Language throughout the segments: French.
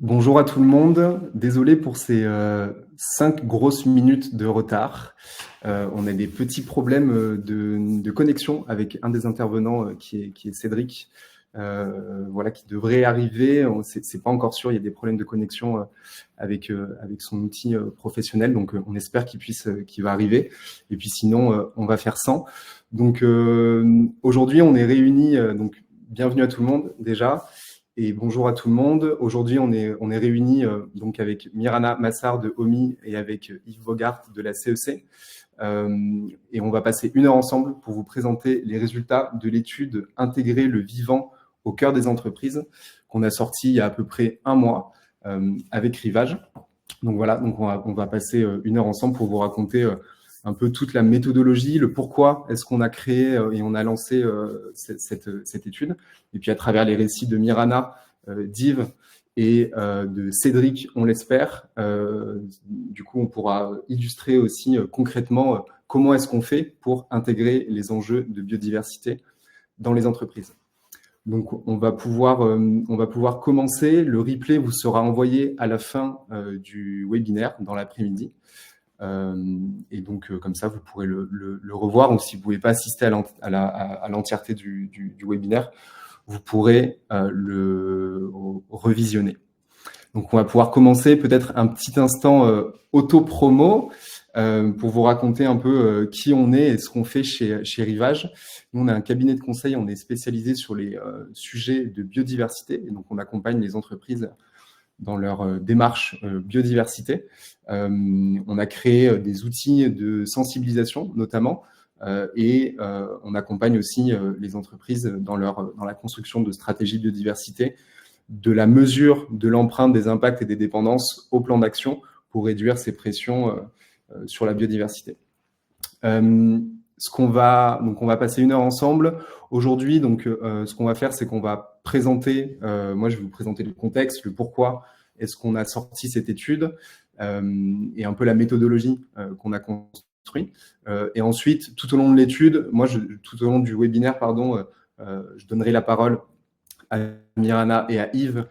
Bonjour à tout le monde. Désolé pour ces 5 grosses minutes de retard. On a des petits problèmes de connexion avec un des intervenants qui est Cédric, voilà, qui devrait arriver. C'est pas encore sûr, il y a des problèmes de connexion avec son outil professionnel, donc on espère qu'il va arriver. Et puis sinon, on va faire sans. Donc aujourd'hui, on est réunis, donc bienvenue à tout le monde déjà. Et bonjour à tout le monde. Aujourd'hui, on est réunis donc avec Mirana Massard de OMI et avec Yves Bogart de la CEC. Et on va passer 1 heure ensemble pour vous présenter les résultats de l'étude Intégrer le vivant au cœur des entreprises qu'on a sorti il y a à peu près 1 mois avec Rivage. Donc voilà, donc on va passer 1 heure ensemble pour vous raconter un peu toute la méthodologie, le pourquoi est-ce qu'on a créé et on a lancé cette étude. Et puis à travers les récits de Mirana, d'Yves et de Cédric, on l'espère, du coup on pourra illustrer aussi concrètement comment est-ce qu'on fait pour intégrer les enjeux de biodiversité dans les entreprises. Donc on va pouvoir commencer. Le replay vous sera envoyé à la fin du webinaire dans l'après-midi. Et donc, comme ça, vous pourrez le revoir. Ou si vous ne pouvez pas assister à l'entièreté du webinaire, vous pourrez le revisionner. Donc, on va pouvoir commencer peut-être un petit instant auto-promo pour vous raconter un peu qui on est et ce qu'on fait chez Rivage. Nous, on a un cabinet de conseil, on est spécialisé sur les sujets de biodiversité. Et donc, on accompagne les entreprises dans leur démarche biodiversité. On a créé des outils de sensibilisation, notamment, et on accompagne aussi les entreprises dans la construction de stratégies de biodiversité, de la mesure de l'empreinte des impacts et des dépendances au plan d'action pour réduire ces pressions sur la biodiversité. On va passer 1 heure ensemble. Aujourd'hui, donc, ce qu'on va faire, c'est qu'on va présenter, moi je vais vous présenter le contexte, le pourquoi est-ce qu'on a sorti cette étude et un peu la méthodologie qu'on a construite. Et ensuite, tout au long de l'étude, tout au long du webinaire, je donnerai la parole à Mirana et à Yves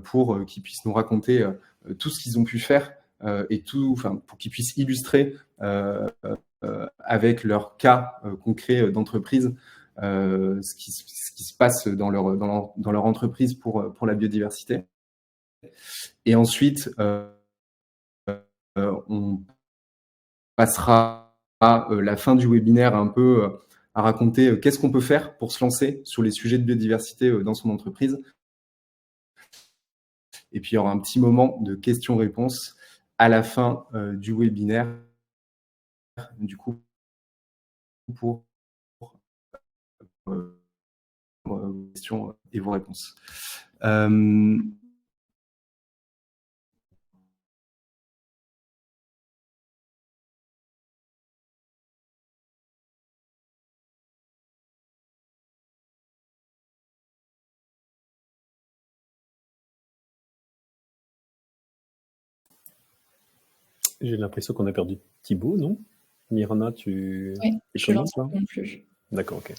pour qu'ils puissent nous raconter tout ce qu'ils ont pu faire et pour qu'ils puissent illustrer avec leur cas concret d'entreprise ce qui se passe dans leur entreprise pour la biodiversité. Et ensuite, on passera à la fin du webinaire un peu à raconter qu'est-ce qu'on peut faire pour se lancer sur les sujets de biodiversité dans son entreprise. Et puis, il y aura un petit moment de questions-réponses à la fin du webinaire, du coup, pour vos questions et vos réponses. J'ai l'impression qu'on a perdu Thibaut, non? Mirana, Oui, je ne l'entends non plus. D'accord, ok.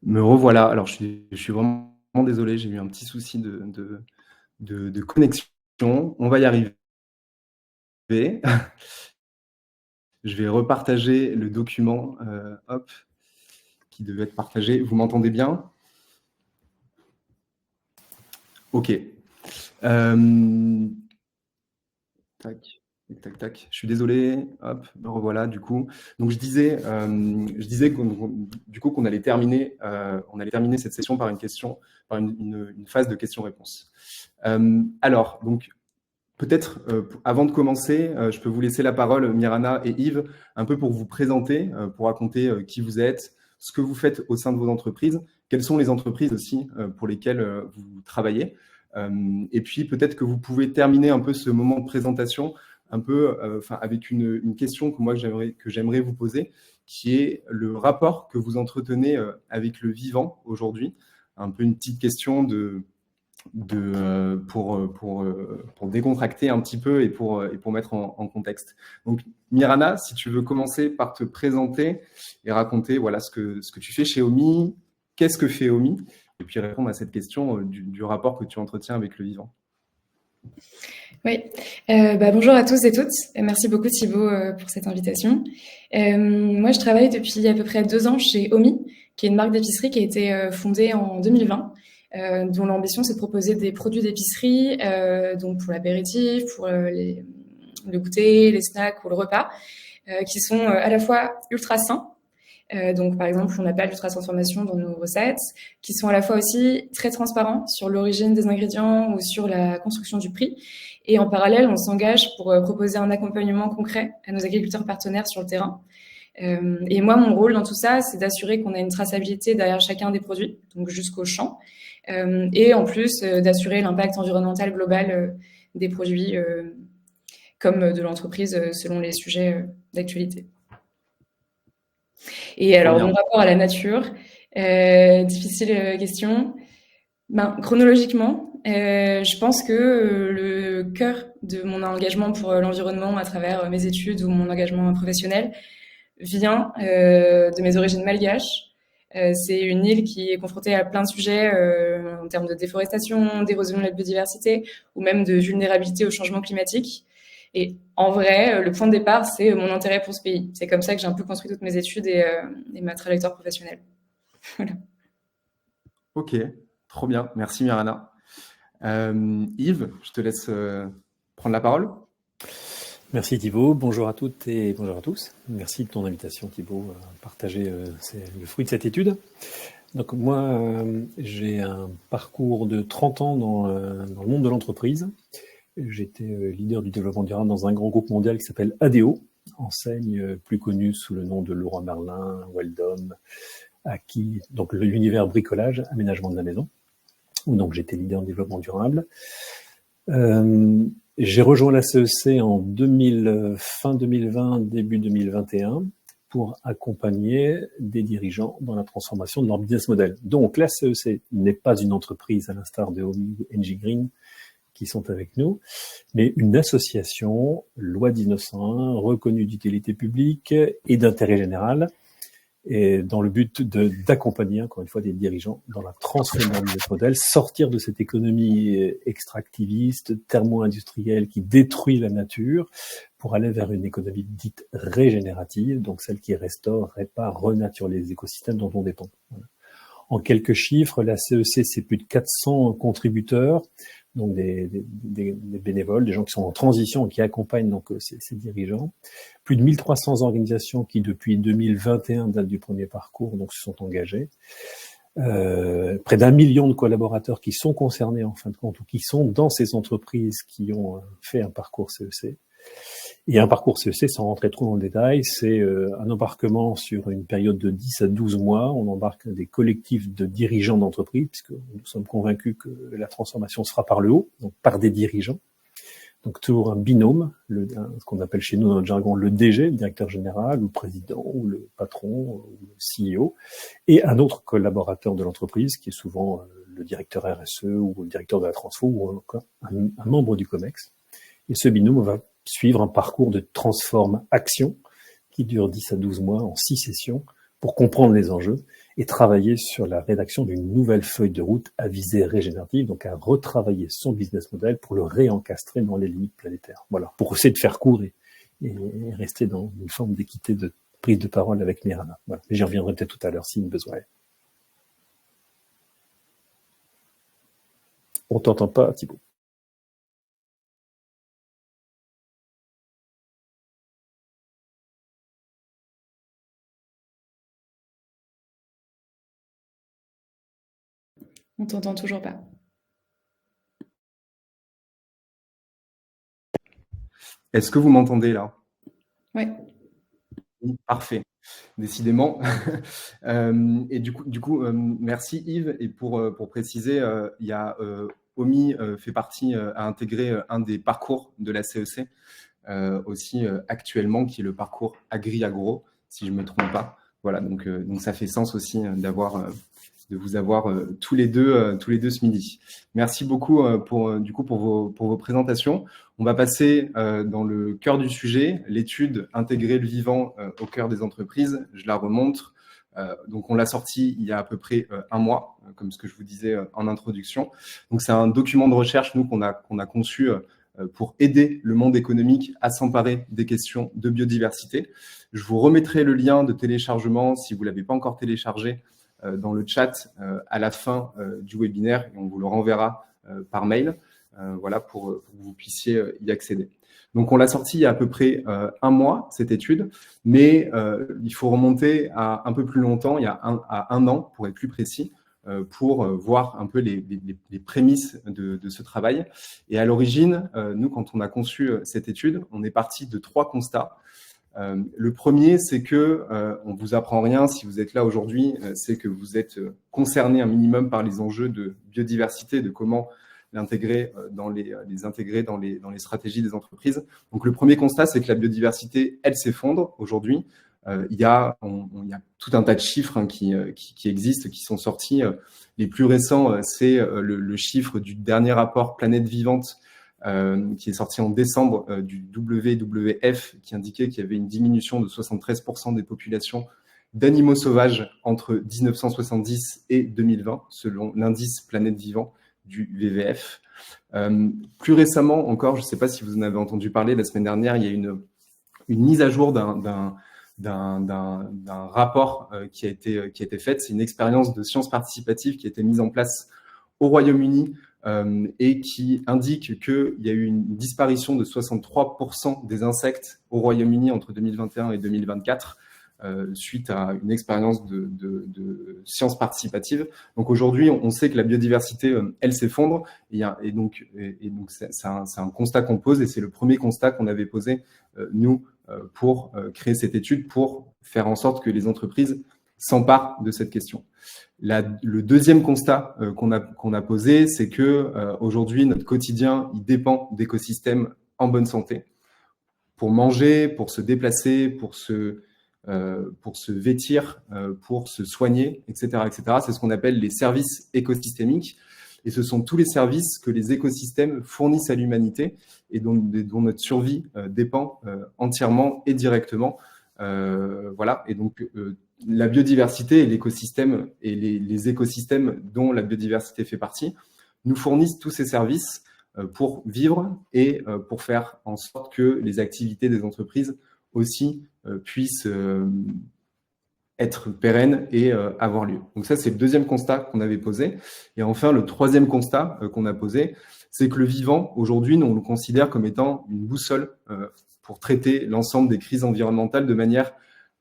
Me revoilà. Alors, je suis vraiment désolé, j'ai eu un petit souci de connexion. On va y arriver. Je vais repartager le document, qui devait être partagé. Vous m'entendez bien? Ok. Tac. Tac. Je suis désolé. Hop, me revoilà du coup. Donc je disais qu'on allait terminer cette session par une phase de questions-réponses. Alors, donc peut-être, avant de commencer, je peux vous laisser la parole, Mirana et Yves, un peu pour vous présenter, pour raconter qui vous êtes, ce que vous faites au sein de vos entreprises, quelles sont les entreprises aussi pour lesquelles vous travaillez. Et puis peut-être que vous pouvez terminer un peu ce moment de présentation un peu avec une question que moi j'aimerais vous poser, qui est le rapport que vous entretenez avec le vivant aujourd'hui. Un peu une petite question pour décontracter un petit peu et pour mettre en contexte. Donc, Mirana, si tu veux commencer par te présenter et raconter voilà, ce que tu fais chez OMI, qu'est-ce que fait OMI, et puis répondre à cette question du rapport que tu entretiens avec le vivant. Oui, bonjour à tous et toutes. Merci beaucoup Thibaut pour cette invitation. Moi, je travaille depuis à peu près 2 ans chez OMI, qui est une marque d'épicerie qui a été fondée en 2020, dont l'ambition c'est de proposer des produits d'épicerie, donc pour l'apéritif, pour le goûter, les snacks ou le repas, qui sont à la fois ultra sains. Donc, par exemple, on n'a pas l'ultra-transformation dans nos recettes, qui sont à la fois aussi très transparents sur l'origine des ingrédients ou sur la construction du prix. Et en parallèle, on s'engage pour proposer un accompagnement concret à nos agriculteurs partenaires sur le terrain. Et moi, mon rôle dans tout ça, c'est d'assurer qu'on a une traçabilité derrière chacun des produits, donc jusqu'au champ, et en plus d'assurer l'impact environnemental global des produits comme de l'entreprise selon les sujets d'actualité. Et alors, mon rapport à la nature, difficile question. Chronologiquement, je pense que le cœur de mon engagement pour l'environnement à travers mes études ou mon engagement professionnel vient de mes origines malgaches. C'est une île qui est confrontée à plein de sujets en termes de déforestation, d'érosion de la biodiversité ou même de vulnérabilité au changement climatique. Et en vrai, le point de départ, c'est mon intérêt pour ce pays. C'est comme ça que j'ai un peu construit toutes mes études et ma trajectoire professionnelle. Voilà. Ok, trop bien. Merci Mirana. Yves, je te laisse prendre la parole. Merci Thibaut, bonjour à toutes et bonjour à tous. Merci de ton invitation Thibaut à partager le fruit de cette étude. Donc moi, j'ai un parcours de 30 ans dans le monde de l'entreprise. J'étais leader du développement durable dans un grand groupe mondial qui s'appelle ADO, enseigne plus connue sous le nom de Leroy Merlin, Weldom, Aki, donc l'univers bricolage, aménagement de la maison, où donc j'étais leader en développement durable. J'ai rejoint la CEC en fin 2020, début 2021 pour accompagner des dirigeants dans la transformation de leur business model. Donc la CEC n'est pas une entreprise à l'instar de OMI ou NG Green qui sont avec nous, mais une association, loi 1901, reconnue d'utilité publique et d'intérêt général, et dans le but d'accompagner, encore une fois, des dirigeants dans la transformation de ce modèle, sortir de cette économie extractiviste, thermo-industrielle qui détruit la nature pour aller vers une économie dite régénérative, donc celle qui restaure, répare, renature les écosystèmes dont on dépend. Voilà. En quelques chiffres, la CEC, c'est plus de 400 contributeurs, donc des bénévoles, des gens qui sont en transition et qui accompagnent donc ces dirigeants. Plus de 1300 organisations qui, depuis 2021, date du premier parcours, donc se sont engagées. Près d'1 million de collaborateurs qui sont concernés, en fin de compte, ou qui sont dans ces entreprises qui ont fait un parcours CEC. Et un parcours CEC, sans rentrer trop dans le détail, c'est un embarquement sur une période de 10 à 12 mois. On embarque des collectifs de dirigeants d'entreprise, puisque nous sommes convaincus que la transformation se fera par le haut, donc par des dirigeants. Donc toujours un binôme, ce qu'on appelle chez nous dans notre jargon le DG, le directeur général, ou le président, ou le patron, ou le CEO, et un autre collaborateur de l'entreprise, qui est souvent le directeur RSE, ou le directeur de la transfo, ou encore un membre du COMEX. Et ce binôme va suivre un parcours de transforme-action qui dure 10 à 12 mois en 6 sessions pour comprendre les enjeux et travailler sur la rédaction d'une nouvelle feuille de route à visée régénérative, donc à retravailler son business model pour le réencastrer dans les limites planétaires. Voilà, pour essayer de faire court et rester dans une forme d'équité de prise de parole avec Mirana. Voilà. J'y reviendrai peut-être tout à l'heure si besoin est. On t'entend pas, Thibaut. On t'entend toujours pas. Est-ce que vous m'entendez là? Oui. Parfait. Décidément. Et du coup, merci Yves. Et pour préciser, il y a OMI fait partie, a intégré un des parcours de la CEC aussi actuellement, qui est le parcours Agri-Agro, si je ne me trompe pas. Voilà, donc ça fait sens aussi de vous avoir tous les deux ce midi. Merci beaucoup pour vos présentations. On va passer dans le cœur du sujet, l'étude Intégrer le vivant au cœur des entreprises. Je la remonte. Donc, on l'a sortie il y a à peu près un mois, comme ce que je vous disais en introduction. Donc, c'est un document de recherche, nous, qu'on a conçu pour aider le monde économique à s'emparer des questions de biodiversité. Je vous remettrai le lien de téléchargement, si vous ne l'avez pas encore téléchargé, dans le chat à la fin du webinaire, et on vous le renverra par mail, voilà, pour que vous puissiez y accéder. Donc, on l'a sorti il y a à peu près un mois, cette étude, mais il faut remonter à un peu plus longtemps, à un an, pour être plus précis, pour voir un peu les prémices de ce travail. Et à l'origine, nous, quand on a conçu cette étude, on est parti de 3 constats. Le premier, c'est que on vous apprend rien si vous êtes là aujourd'hui, c'est que vous êtes concerné un minimum par les enjeux de biodiversité, de comment l'intégrer dans les stratégies des entreprises. Donc le premier constat, c'est que la biodiversité, elle s'effondre aujourd'hui. Il y a tout un tas de chiffres qui existent, qui sont sortis. Les plus récents, c'est le chiffre du dernier rapport Planète Vivante, qui est sorti en décembre du WWF, qui indiquait qu'il y avait une diminution de 73% des populations d'animaux sauvages entre 1970 et 2020, selon l'indice Planète Vivant du WWF. Plus récemment encore, je ne sais pas si vous en avez entendu parler, la semaine dernière, il y a une mise à jour d'un rapport qui a été faite. C'est une expérience de sciences participatives qui a été mise en place au Royaume-Uni et qui indique qu'il y a eu une disparition de 63% des insectes au Royaume-Uni entre 2021 et 2024 suite à une expérience de sciences participatives. Donc aujourd'hui, on sait que la biodiversité, elle s'effondre et donc c'est un constat qu'on pose et c'est le premier constat qu'on avait posé, nous, pour créer cette étude, pour faire en sorte que les entreprises s'emparent de cette question. Le deuxième constat qu'on a posé, c'est que aujourd'hui, notre quotidien, il dépend d'écosystèmes en bonne santé. Pour manger, pour se déplacer, pour se vêtir, pour se soigner, etc., etc. C'est ce qu'on appelle les services écosystémiques. Et ce sont tous les services que les écosystèmes fournissent à l'humanité et dont notre survie dépend entièrement et directement. Voilà. Et donc, la biodiversité et l'écosystème et les écosystèmes dont la biodiversité fait partie nous fournissent tous ces services pour vivre et pour faire en sorte que les activités des entreprises aussi puissent être pérennes et avoir lieu. Donc ça, c'est le deuxième constat qu'on avait posé. Et enfin, le troisième constat qu'on a posé, c'est que le vivant, aujourd'hui, on le considère comme étant une boussole pour traiter l'ensemble des crises environnementales de manière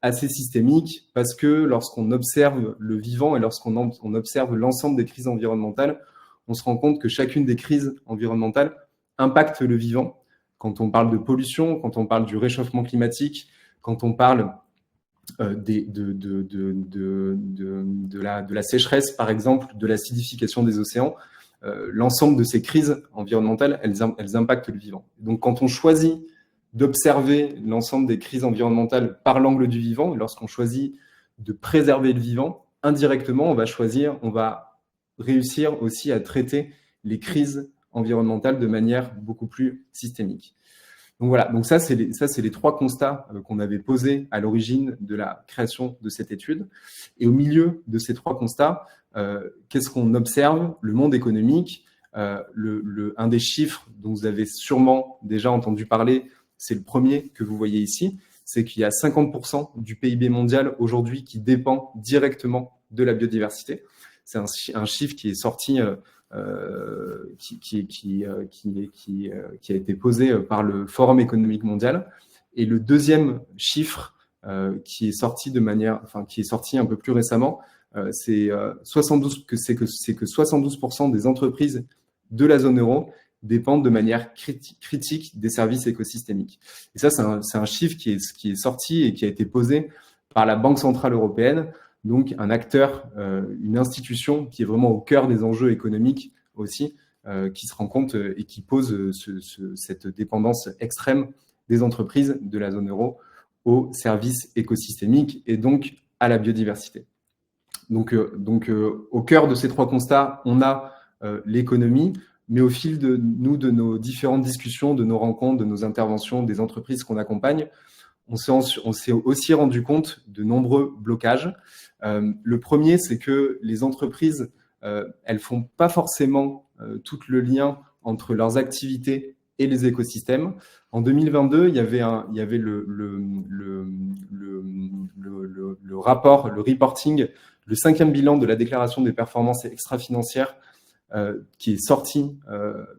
assez systémique, parce que lorsqu'on observe le vivant et lorsqu'on observe l'ensemble des crises environnementales, on se rend compte que chacune des crises environnementales impacte le vivant. Quand on parle de pollution, quand on parle du réchauffement climatique, quand on parle de la sécheresse, par exemple, de l'acidification des océans, l'ensemble de ces crises environnementales, elles impactent le vivant. Donc, quand on choisit d'observer l'ensemble des crises environnementales par l'angle du vivant, lorsqu'on choisit de préserver le vivant, indirectement, on va réussir aussi à traiter les crises environnementales de manière beaucoup plus systémique. Donc voilà, donc ça c'est les 3 constats qu'on avait posés à l'origine de la création de cette étude. Et au milieu de ces 3 constats, qu'est-ce qu'on observe? Le monde économique, un des chiffres dont vous avez sûrement déjà entendu parler, c'est le premier que vous voyez ici, c'est qu'il y a 50% du PIB mondial aujourd'hui qui dépend directement de la biodiversité. C'est un chiffre qui est sorti, qui a été posé par le Forum économique mondial. Et le deuxième chiffre qui est sorti un peu plus récemment, c'est que 72% des entreprises de la zone euro dépendent de manière critique des services écosystémiques. Et ça, c'est un chiffre qui est sorti et qui a été posé par la Banque centrale européenne, donc un acteur, une institution qui est vraiment au cœur des enjeux économiques aussi, qui se rend compte et qui pose cette dépendance extrême des entreprises de la zone euro aux services écosystémiques et donc à la biodiversité. Donc, au cœur de ces trois constats, on a l'économie, mais au fil de nos différentes discussions, de nos rencontres, de nos interventions, des entreprises qu'on accompagne, on s'est aussi rendu compte de nombreux blocages. Le premier, c'est que les entreprises, elles font pas forcément tout le lien entre leurs activités et les écosystèmes. En 2022, il y avait le rapport, le reporting, le 5e bilan de la déclaration des performances extra-financières qui est sorti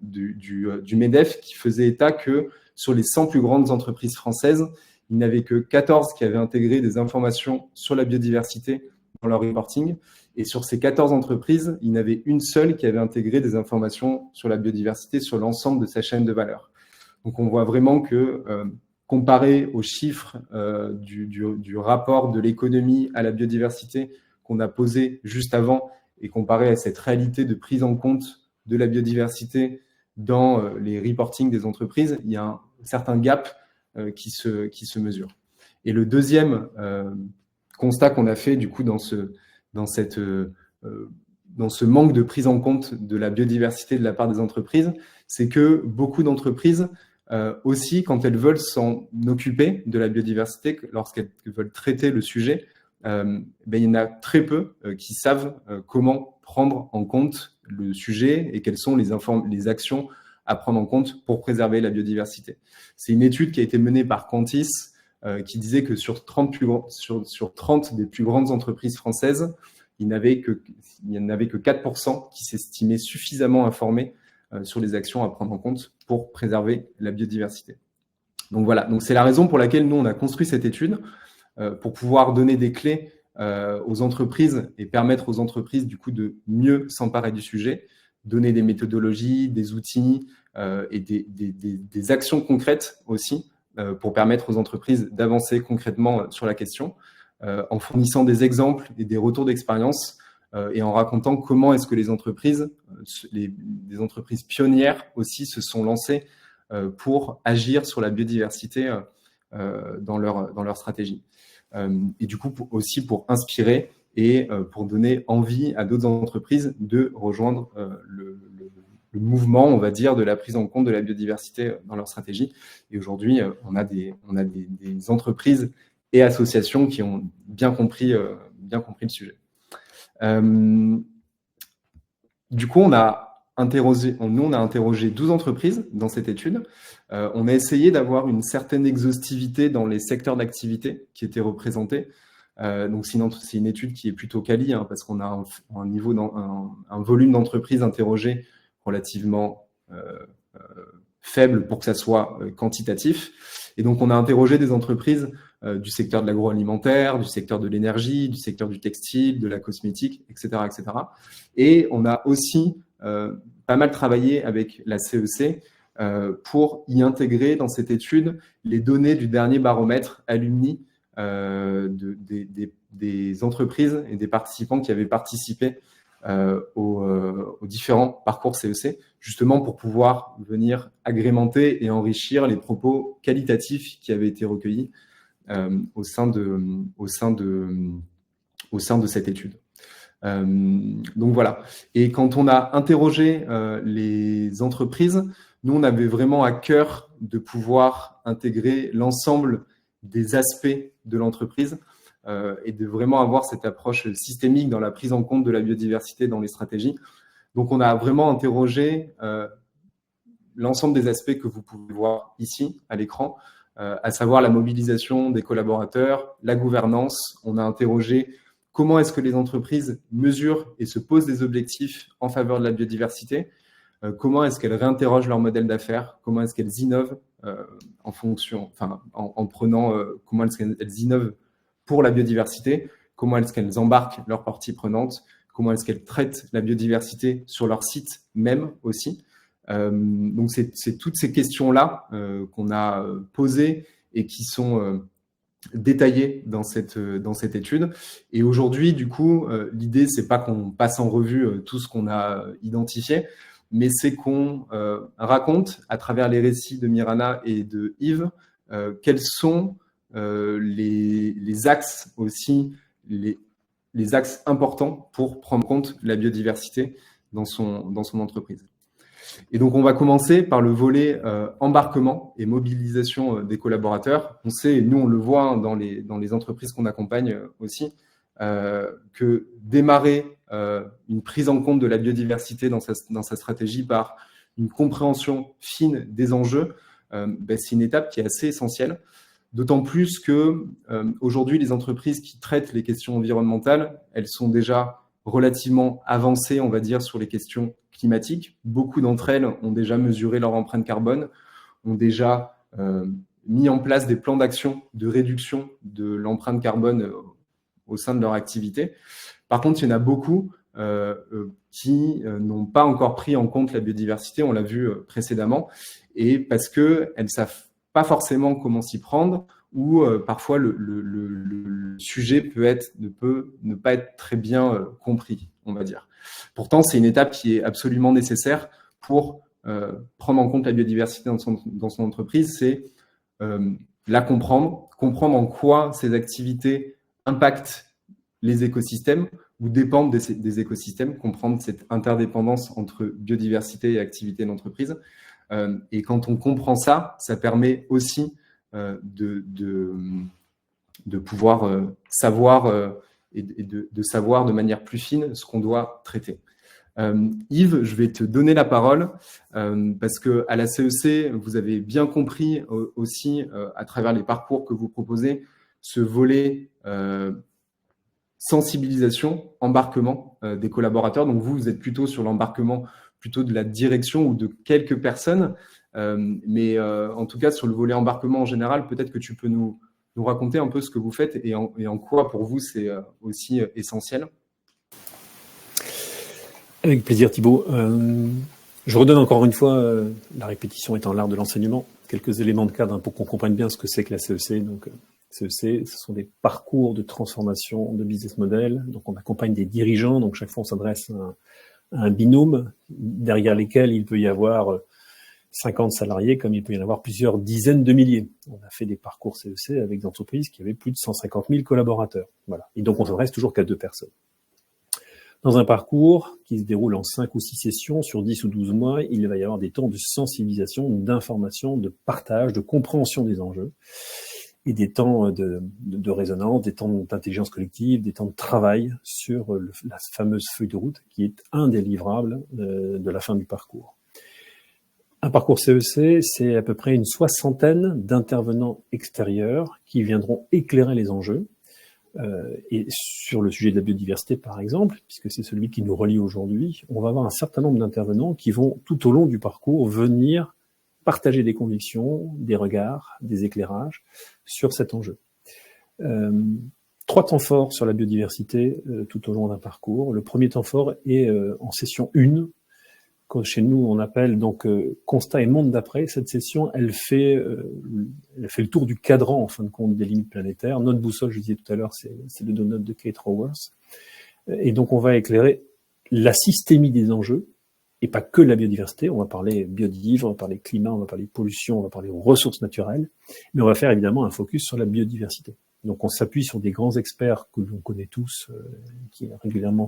du MEDEF, qui faisait état que sur les 100 plus grandes entreprises françaises, il n'y avait que 14 qui avaient intégré des informations sur la biodiversité dans leur reporting. Et sur ces 14 entreprises, il y en avait une seule qui avait intégré des informations sur la biodiversité sur l'ensemble de sa chaîne de valeur. Donc, on voit vraiment que, comparé aux chiffres du rapport de l'économie à la biodiversité qu'on a posé juste avant et comparé à cette réalité de prise en compte de la biodiversité dans les reportings des entreprises, il y a un certain gap qui se mesure. Et le deuxième constat qu'on a fait du coup dans ce manque de prise en compte de la biodiversité de la part des entreprises, c'est que beaucoup d'entreprises aussi, quand elles veulent s'en occuper de la biodiversité, lorsqu'elles veulent traiter le sujet, il y en a très peu qui savent comment prendre en compte le sujet et quelles sont les actions à prendre en compte pour préserver la biodiversité. C'est une étude qui a été menée par Quantis qui disait que sur 30 des plus grandes entreprises françaises, il n'y en avait que 4% qui s'estimaient suffisamment informés sur les actions à prendre en compte pour préserver la biodiversité. Donc voilà, donc c'est la raison pour laquelle nous, on a construit cette étude pour pouvoir donner des clés aux entreprises et permettre aux entreprises du coup de mieux s'emparer du sujet, donner des méthodologies, des outils et des actions concrètes aussi pour permettre aux entreprises d'avancer concrètement sur la question en fournissant des exemples et des retours d'expérience et en racontant comment est-ce que les entreprises pionnières aussi se sont lancées pour agir sur la biodiversité dans leur stratégie. Et du coup, aussi pour inspirer et pour donner envie à d'autres entreprises de rejoindre le mouvement, on va dire, de la prise en compte de la biodiversité dans leur stratégie. Et aujourd'hui, on a des entreprises et associations qui ont bien compris le sujet. Du coup, on a interrogé 12 entreprises dans cette étude. On a essayé d'avoir une certaine exhaustivité dans les secteurs d'activité qui étaient représentés. Donc, sinon, c'est une étude qui est plutôt quali, parce qu'on a un volume d'entreprises interrogées relativement faible pour que ça soit quantitatif. Et donc, on a interrogé des entreprises du secteur de l'agroalimentaire, du secteur de l'énergie, du secteur du textile, de la cosmétique, etc., etc. Et on a aussi pas mal travaillé avec la CEC pour y intégrer dans cette étude les données du dernier baromètre Alumni des entreprises et des participants qui avaient participé aux différents parcours CEC, justement pour pouvoir venir agrémenter et enrichir les propos qualitatifs qui avaient été recueillis au sein de cette étude. Donc voilà. Et quand on a interrogé les entreprises, nous, on avait vraiment à cœur de pouvoir intégrer l'ensemble des aspects de l'entreprise et de vraiment avoir cette approche systémique dans la prise en compte de la biodiversité dans les stratégies. Donc, on a vraiment interrogé l'ensemble des aspects que vous pouvez voir ici à l'écran, à savoir la mobilisation des collaborateurs, la gouvernance. On a interrogé comment est-ce que les entreprises mesurent et se posent des objectifs en faveur de la biodiversité, comment est-ce qu'elles réinterrogent leur modèle d'affaires, comment est-ce qu'elles innovent en prenant comment est-ce qu'elles innovent pour la biodiversité, comment est-ce qu'elles embarquent leurs parties prenantes, comment est-ce qu'elles traitent la biodiversité sur leur site même aussi, Donc c'est toutes ces questions-là qu'on a posées et qui sont détaillées dans cette étude. Et aujourd'hui, du coup, l'idée, c'est pas qu'on passe en revue tout ce qu'on a identifié, mais c'est qu'on raconte à travers les récits de Mirana et de Yves quels sont les axes aussi, les axes importants pour prendre en compte la biodiversité dans son entreprise. Et donc, on va commencer par le volet embarquement et mobilisation des collaborateurs. On sait, et nous, on le voit dans les entreprises qu'on accompagne aussi, que démarrer une prise en compte de la biodiversité dans sa stratégie par une compréhension fine des enjeux, c'est une étape qui est assez essentielle. D'autant plus que aujourd'hui, les entreprises qui traitent les questions environnementales, elles sont déjà relativement avancées, on va dire, sur les questions climatiques. Beaucoup d'entre elles ont déjà mesuré leur empreinte carbone, ont déjà mis en place des plans d'action de réduction de l'empreinte carbone au sein de leur activité. Par contre, il y en a beaucoup qui n'ont pas encore pris en compte la biodiversité, on l'a vu précédemment, et parce qu'elles ne savent pas forcément comment s'y prendre, ou parfois le sujet ne peut ne pas être très bien compris, on va dire. Pourtant, c'est une étape qui est absolument nécessaire pour prendre en compte la biodiversité dans son entreprise, c'est la comprendre en quoi ces activités impactent les écosystèmes ou dépendent des écosystèmes, comprendre cette interdépendance entre biodiversité et activité d'entreprise. Et quand on comprend ça, ça permet aussi de pouvoir savoir et de savoir de manière plus fine ce qu'on doit traiter. Yves, je vais te donner la parole parce qu'à la CEC, vous avez bien compris aussi à travers les parcours que vous proposez ce volet sensibilisation, embarquement des collaborateurs. Donc vous êtes plutôt sur l'embarquement plutôt de la direction ou de quelques personnes. Mais en tout cas, sur le volet embarquement en général, peut-être que tu peux nous raconter un peu ce que vous faites et en quoi, pour vous, c'est aussi essentiel. Avec plaisir, Thibaut. Je redonne encore une fois, la répétition étant l'art de l'enseignement, quelques éléments de cadre pour qu'on comprenne bien ce que c'est que la CEC. Donc, CEC, ce sont des parcours de transformation de business model. Donc, on accompagne des dirigeants. Donc, chaque fois, on s'adresse à un binôme derrière lesquels il peut y avoir 50 salariés, comme il peut y en avoir plusieurs dizaines de milliers. On a fait des parcours CEC avec des entreprises qui avaient plus de 150 000 collaborateurs. Voilà. Et donc, on s'adresse toujours qu'à 2 personnes. Dans un parcours qui se déroule en 5 ou 6 sessions sur 10 ou 12 mois, il va y avoir des temps de sensibilisation, d'information, de partage, de compréhension des enjeux et des temps de résonance, des temps d'intelligence collective, des temps de travail sur la fameuse feuille de route qui est indélivrable de la fin du parcours. Un parcours CEC, c'est à peu près une 60aine d'intervenants extérieurs qui viendront éclairer les enjeux. Et sur le sujet de la biodiversité, par exemple, puisque c'est celui qui nous relie aujourd'hui, on va avoir un certain nombre d'intervenants qui vont, tout au long du parcours, venir partager des convictions, des regards, des éclairages sur cet enjeu. 3 temps forts sur la biodiversité tout au long d'un parcours. Le premier temps fort est en session 1, que chez nous on appelle donc constat et monde d'après. Cette session, elle fait le tour du cadran en fin de compte des limites planétaires. Notre boussole, je disais tout à l'heure, c'est le donut de Kate Raworth. Et donc on va éclairer la systémie des enjeux et pas que la biodiversité. On va parler biodive, on va parler climat, on va parler pollution, on va parler ressources naturelles, mais on va faire évidemment un focus sur la biodiversité. Donc on s'appuie sur des grands experts que l'on connaît tous, qui régulièrement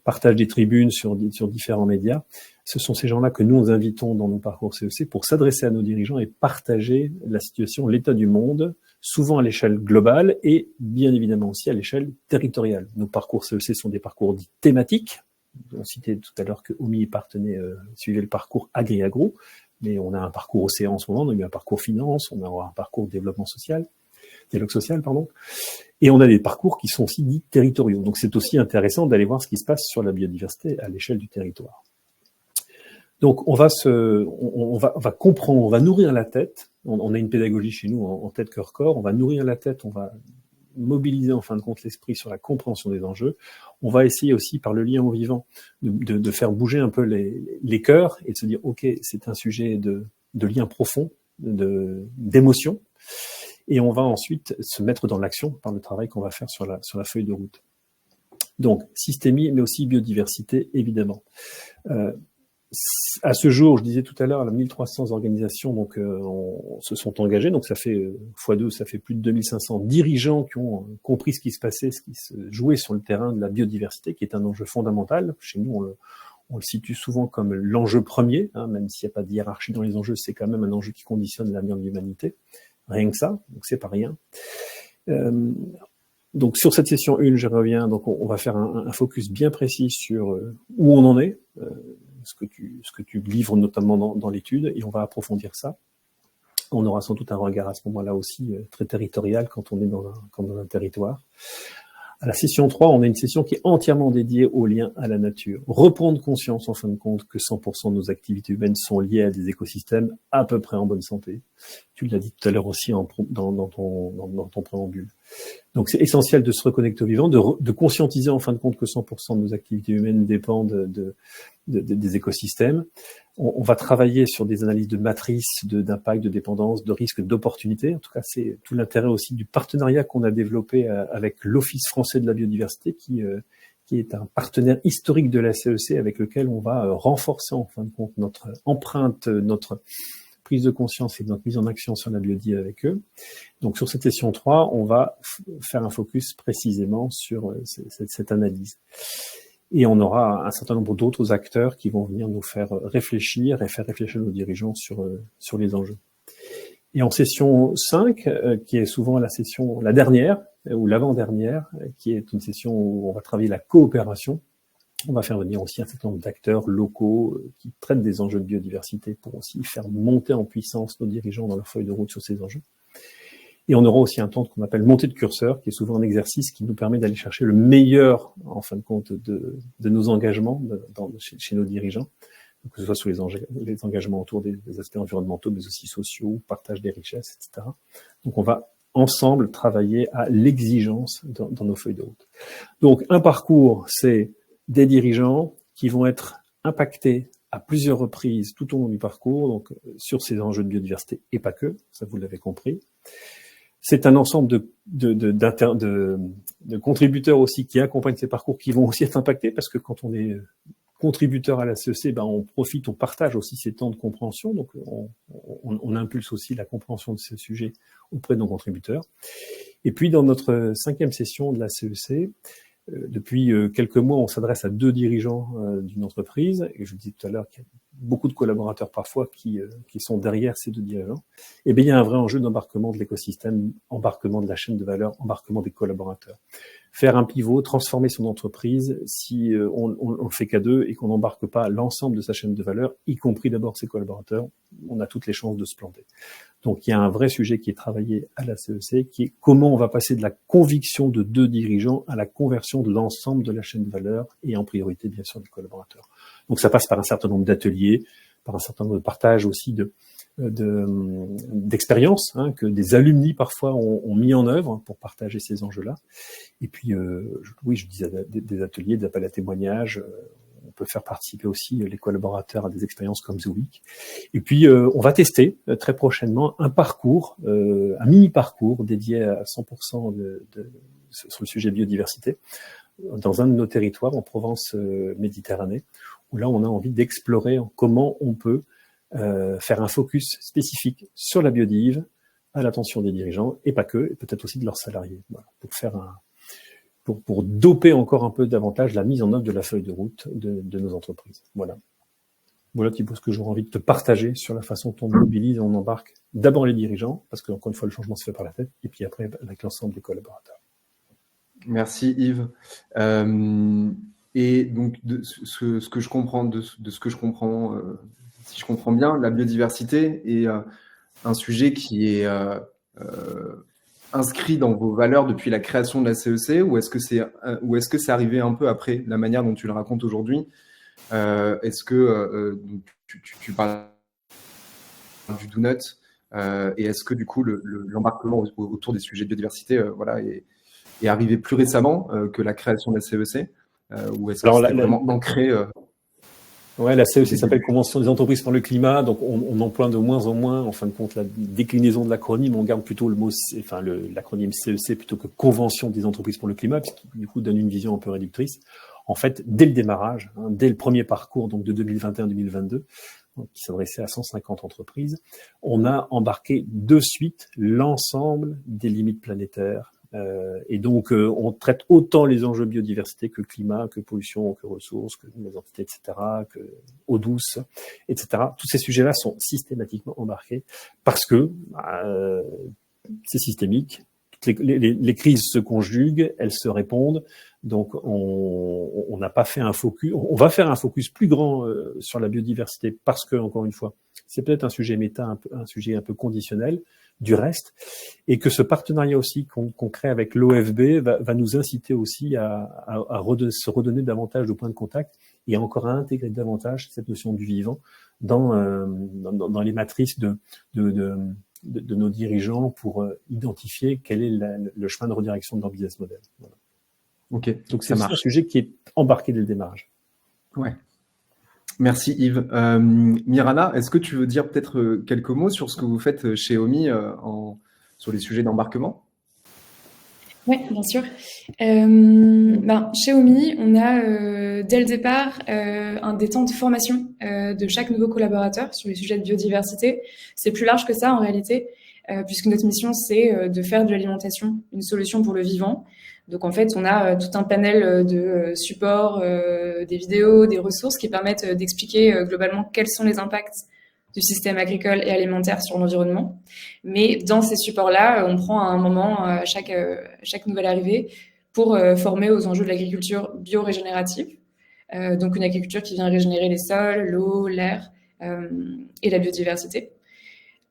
partagent des tribunes sur différents médias. Ce sont ces gens-là que nous invitons dans nos parcours CEC pour s'adresser à nos dirigeants et partager la situation, l'état du monde, souvent à l'échelle globale et bien évidemment aussi à l'échelle territoriale. Nos parcours CEC sont des parcours dits thématiques. On citait tout à l'heure que OMI suivait le parcours Agri-Agro, mais on a un parcours océan en ce moment, on a eu un parcours finance, on a un parcours dialogue social, et on a des parcours qui sont aussi dits territoriaux. Donc c'est aussi intéressant d'aller voir ce qui se passe sur la biodiversité à l'échelle du territoire. Donc on va comprendre, on va nourrir la tête. On a une pédagogie chez nous en tête cœur corps. On va nourrir la tête, on va mobiliser en fin de compte l'esprit sur la compréhension des enjeux. On va essayer aussi par le lien au vivant de faire bouger un peu les cœurs et de se dire ok, c'est un sujet de lien profond, d'émotion, et on va ensuite se mettre dans l'action par le travail qu'on va faire sur la feuille de route. Donc systémie, mais aussi biodiversité évidemment. À ce jour, je disais tout à l'heure, 1300 organisations donc se sont engagées, donc ça fait x2, ça fait plus de 2500 dirigeants qui ont compris ce qui se passait, ce qui se jouait sur le terrain de la biodiversité, qui est un enjeu fondamental. Chez nous, on le situe souvent comme l'enjeu premier, hein, même s'il n'y a pas de hiérarchie dans les enjeux, c'est quand même un enjeu qui conditionne l'avenir de l'humanité. Rien que ça, donc c'est pas rien. Donc sur cette session 1, je reviens, donc on va faire un focus bien précis sur où on en est, ce que tu livres notamment dans l'étude, et on va approfondir ça. On aura sans doute un regard à ce moment-là aussi très territorial quand on est dans un territoire. À la session 3, on a une session qui est entièrement dédiée au lien à la nature. Reprendre conscience, en fin de compte, que 100% de nos activités humaines sont liées à des écosystèmes à peu près en bonne santé. Tu l'as dit tout à l'heure aussi dans ton préambule. Donc c'est essentiel de se reconnecter au vivant, de conscientiser en fin de compte que 100% de nos activités humaines dépendent des écosystèmes. On va travailler sur des analyses de matrices, d'impact, de dépendance, de risques, d'opportunités. En tout cas, c'est tout l'intérêt aussi du partenariat qu'on a développé avec l'Office français de la biodiversité, qui est un partenaire historique de la CEC, avec lequel on va renforcer en fin de compte notre empreinte, notre prise de conscience et notre mise en action sur la biodiversité avec eux. Donc sur cette session 3, on va faire un focus précisément sur cette analyse. Et on aura un certain nombre d'autres acteurs qui vont venir nous faire réfléchir et faire réfléchir nos dirigeants sur les enjeux. Et en session 5, qui est souvent la dernière, ou l'avant-dernière, qui est une session où on va travailler la coopération, on va faire venir aussi un certain nombre d'acteurs locaux qui traitent des enjeux de biodiversité pour aussi faire monter en puissance nos dirigeants dans leur feuille de route sur ces enjeux. Et on aura aussi un temps qu'on appelle montée de curseur, qui est souvent un exercice qui nous permet d'aller chercher le meilleur, en fin de compte, de nos engagements chez nos dirigeants, que ce soit sur les engagements autour des aspects environnementaux, mais aussi sociaux, partage des richesses, etc. Donc on va ensemble travailler à l'exigence dans nos feuilles de route. Donc un parcours, c'est des dirigeants qui vont être impactés à plusieurs reprises tout au long du parcours, donc sur ces enjeux de biodiversité et pas que, ça vous l'avez compris. C'est un ensemble de contributeurs aussi qui accompagnent ces parcours, qui vont aussi être impactés, parce que quand on est contributeur à la CEC, on profite, on partage aussi ces temps de compréhension, donc on impulse aussi la compréhension de ces sujets auprès de nos contributeurs. Et puis dans notre 5e session de la CEC, depuis quelques mois, on s'adresse à 2 dirigeants d'une entreprise, et je vous dis tout à l'heure qu'il y a beaucoup de collaborateurs parfois qui sont derrière ces 2 dirigeants. Et bien il y a un vrai enjeu d'embarquement de l'écosystème, embarquement de la chaîne de valeur, embarquement des collaborateurs. Faire un pivot, transformer son entreprise, si on le fait qu'à 2 et qu'on n'embarque pas l'ensemble de sa chaîne de valeur, y compris d'abord ses collaborateurs, on a toutes les chances de se planter. Donc il y a un vrai sujet qui est travaillé à la CEC, qui est comment on va passer de la conviction de 2 dirigeants à la conversion de l'ensemble de la chaîne de valeur, et en priorité bien sûr des collaborateurs. Donc ça passe par un certain nombre d'ateliers, par un certain nombre de partages aussi d'expériences, que des alumni parfois ont mis en œuvre pour partager ces enjeux-là. Et puis, je disais des ateliers, des appels à témoignages. On peut faire participer aussi les collaborateurs à des expériences comme The Week. Et puis, on va tester très prochainement un parcours, un mini-parcours dédié à 100% sur le sujet biodiversité dans un de nos territoires en Provence-Méditerranée, où là, on a envie d'explorer comment on peut faire un focus spécifique sur la biodive à l'attention des dirigeants, et pas que, et peut-être aussi de leurs salariés, voilà, pour doper encore un peu davantage la mise en œuvre de la feuille de route de nos entreprises. Voilà Thibaut, ce que j'aurais envie de te partager sur la façon dont on mobilise et on embarque d'abord les dirigeants, parce que encore une fois le changement se fait par la tête, et puis après avec l'ensemble des collaborateurs. Merci Yves. Et donc de ce que je comprends, si je comprends bien, la biodiversité est un sujet qui est inscrit dans vos valeurs depuis la création de la CEC, ou est-ce que c'est arrivé un peu après, la manière dont tu le racontes aujourd'hui? Est-ce que tu parles du donut, et est-ce que du coup l'embarquement autour des sujets de biodiversité est arrivé plus récemment que la création de la CEC, ou est-ce que c'était vraiment ancré Ouais, la CEC s'appelle Convention des entreprises pour le climat, donc on emploie de moins en moins, en fin de compte, la déclinaison de l'acronyme, on garde plutôt le mot, l'acronyme CEC plutôt que Convention des entreprises pour le climat, parce qu'il du coup donne une vision un peu réductrice. En fait, dès le démarrage, dès le premier parcours, donc de 2021-2022, qui s'adressait à 150 entreprises, on a embarqué de suite l'ensemble des limites planétaires. Et donc, on traite autant les enjeux biodiversité que le climat, que pollution, que ressources, que les entités, etc., que eau douce, etc. Tous ces sujets-là sont systématiquement embarqués parce que c'est systémique. Les crises se conjuguent, elles se répondent. Donc, on n'a pas fait un focus. On va faire un focus plus grand sur la biodiversité parce que, encore une fois, c'est peut-être un sujet méta, un sujet un peu conditionnel du reste, et que ce partenariat aussi qu'on crée avec l'OFB va nous inciter aussi à se redonner davantage de points de contact et encore à intégrer davantage cette notion du vivant dans les matrices de nos dirigeants pour identifier quel est le chemin de redirection de leur business model. Voilà. Ok. Donc c'est un sujet qui est embarqué dès le démarrage. Ouais. Merci Yves. Mirana, est-ce que tu veux dire peut-être quelques mots sur ce que vous faites chez OMI sur les sujets d'embarquement? Oui, bien sûr. Chez OMI, on a dès le départ des temps de formation de chaque nouveau collaborateur sur les sujets de biodiversité. C'est plus large que ça en réalité, puisque notre mission, c'est de faire de l'alimentation une solution pour le vivant. Donc en fait, on a tout un panel de supports, des vidéos, des ressources qui permettent d'expliquer globalement quels sont les impacts du système agricole et alimentaire sur l'environnement. Mais dans ces supports-là, on prend un moment à chaque nouvelle arrivée pour former aux enjeux de l'agriculture bio-régénérative. Donc une agriculture qui vient régénérer les sols, l'eau, l'air et la biodiversité.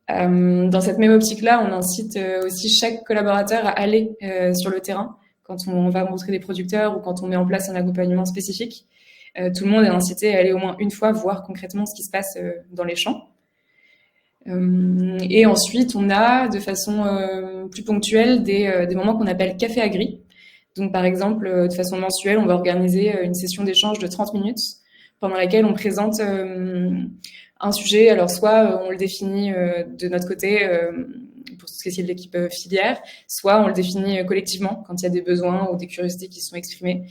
Dans cette même optique-là, on incite aussi chaque collaborateur à aller sur le terrain quand on va rencontrer des producteurs ou quand on met en place un accompagnement spécifique. Tout le monde est incité à aller au moins une fois voir concrètement ce qui se passe dans les champs. Et ensuite, on a de façon plus ponctuelle des moments qu'on appelle café agri. Donc, par exemple, de façon mensuelle, on va organiser une session d'échange de 30 minutes pendant laquelle on présente un sujet. Alors, soit on le définit de notre côté pour tout ce qui est de l'équipe filière, soit on le définit collectivement quand il y a des besoins ou des curiosités qui sont exprimées.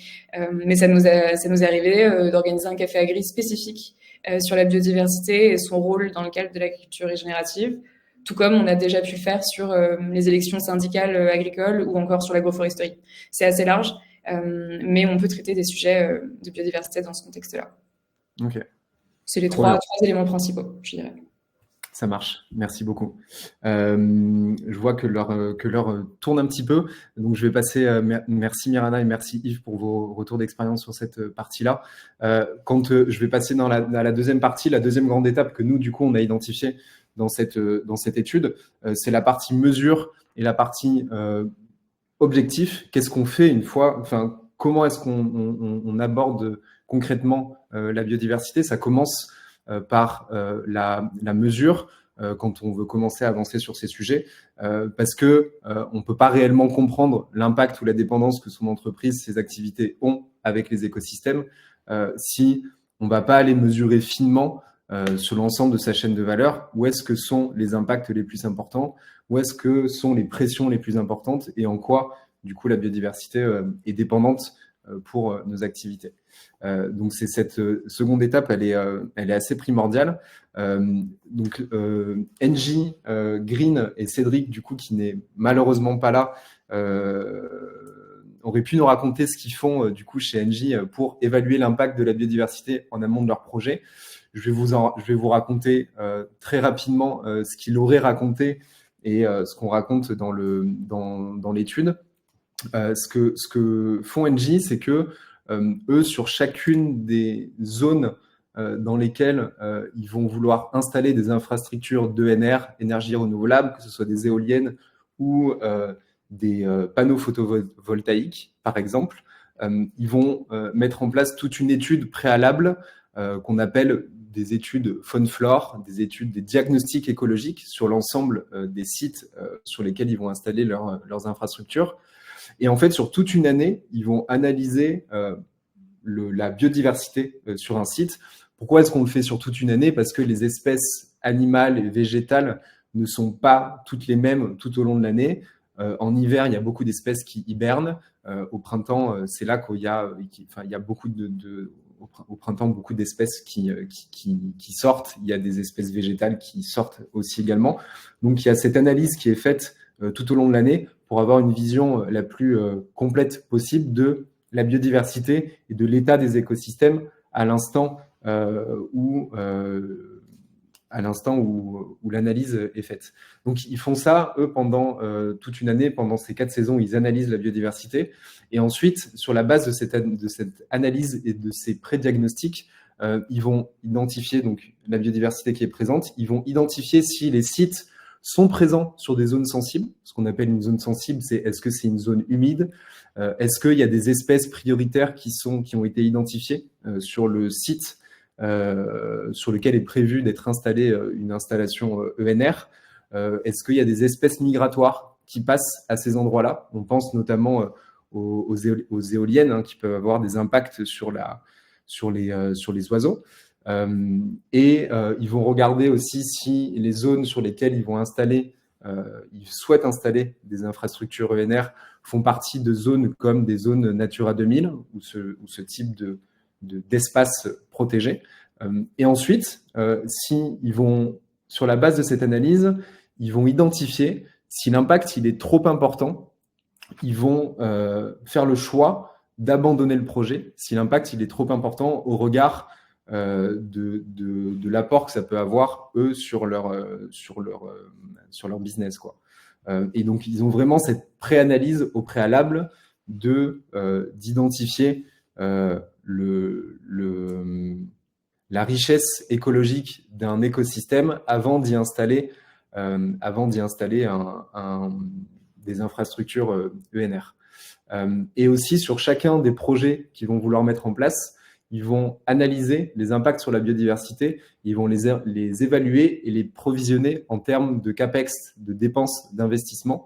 Mais ça nous est arrivé d'organiser un café agri spécifique sur la biodiversité et son rôle dans le cadre de l'agriculture régénérative, tout comme on a déjà pu faire sur les élections syndicales agricoles ou encore sur l'agroforesterie. C'est assez large, mais on peut traiter des sujets de biodiversité dans ce contexte-là. Ok. C'est les trois éléments principaux, je dirais. Ça marche, merci beaucoup. Je vois que l'heure tourne un petit peu, donc je vais passer. Merci Mirana et merci Yves pour vos retours d'expérience sur cette partie-là. Quand je vais passer dans la deuxième partie, la deuxième grande étape que nous, du coup, on a identifiée dans cette étude, c'est la partie mesure et la partie objectif. Qu'est-ce qu'on fait une fois, enfin, comment est-ce qu'on aborde concrètement la biodiversité? Ça commence par la mesure quand on veut commencer à avancer sur ces sujets, parce que on peut pas réellement comprendre l'impact ou la dépendance que son entreprise, ses activités ont avec les écosystèmes si on va pas aller mesurer finement sur l'ensemble de sa chaîne de valeur où est-ce que sont les impacts les plus importants, où est-ce que sont les pressions les plus importantes et en quoi du coup la biodiversité est dépendante pour nos activités. Donc c'est cette seconde étape, elle est assez primordiale. Donc Engie, Green et Cédric, du coup, qui n'est malheureusement pas là, auraient pu nous raconter ce qu'ils font du coup chez Engie pour évaluer l'impact de la biodiversité en amont de leur projet. Je vais vous raconter très rapidement ce qu'ils auraient raconté et ce qu'on raconte dans l'étude. Ce que font Engie, c'est que eux, sur chacune des zones dans lesquelles ils vont vouloir installer des infrastructures d'ENR, énergie renouvelable, que ce soit des éoliennes ou des panneaux photovoltaïques, par exemple, ils vont mettre en place toute une étude préalable qu'on appelle des études faune-flore, des études, des diagnostics écologiques sur l'ensemble des sites sur lesquels ils vont installer leurs infrastructures. Et en fait, sur toute une année, ils vont analyser la biodiversité sur un site. Pourquoi est-ce qu'on le fait sur toute une année? Parce que les espèces animales et végétales ne sont pas toutes les mêmes tout au long de l'année. En hiver, il y a beaucoup d'espèces qui hibernent. Au printemps, c'est là qu'il y a, il y a beaucoup au printemps, beaucoup d'espèces qui sortent. Il y a des espèces végétales qui sortent aussi également. Donc, il y a cette analyse qui est faite tout au long de l'année pour avoir une vision la plus complète possible de la biodiversité et de l'état des écosystèmes à l'instant où l'analyse est faite. Donc, ils font ça, eux, pendant toute une année, pendant ces 4 saisons, ils analysent la biodiversité. Et ensuite, sur la base de cette analyse et de ces pré-diagnostics, ils vont identifier donc, la biodiversité qui est présente. Ils vont identifier si les sites sont présents sur des zones sensibles. Ce qu'on appelle une zone sensible, c'est est-ce que c'est une zone humide? Est-ce qu'il y a des espèces prioritaires qui ont été identifiées sur le site sur lequel est prévu d'être installée une installation ENR? Est-ce qu'il y a des espèces migratoires qui passent à ces endroits-là? On pense notamment aux éoliennes qui peuvent avoir des impacts sur les oiseaux. Et ils vont regarder aussi si les zones sur lesquelles ils souhaitent installer des infrastructures ENR font partie de zones comme des zones Natura 2000 ou ce type d'espace protégé. Et ensuite, sur la base de cette analyse, ils vont identifier si l'impact il est trop important, ils vont faire le choix d'abandonner le projet si l'impact il est trop important au regard de l'apport que ça peut avoir eux sur leur business, quoi. Et donc ils ont vraiment cette préanalyse au préalable d'identifier la richesse écologique d'un écosystème avant d'y installer des infrastructures ENR. Et aussi sur chacun des projets qu'ils vont vouloir mettre en place, ils vont analyser les impacts sur la biodiversité, ils vont les évaluer et les provisionner en termes de CAPEX, de dépenses d'investissement,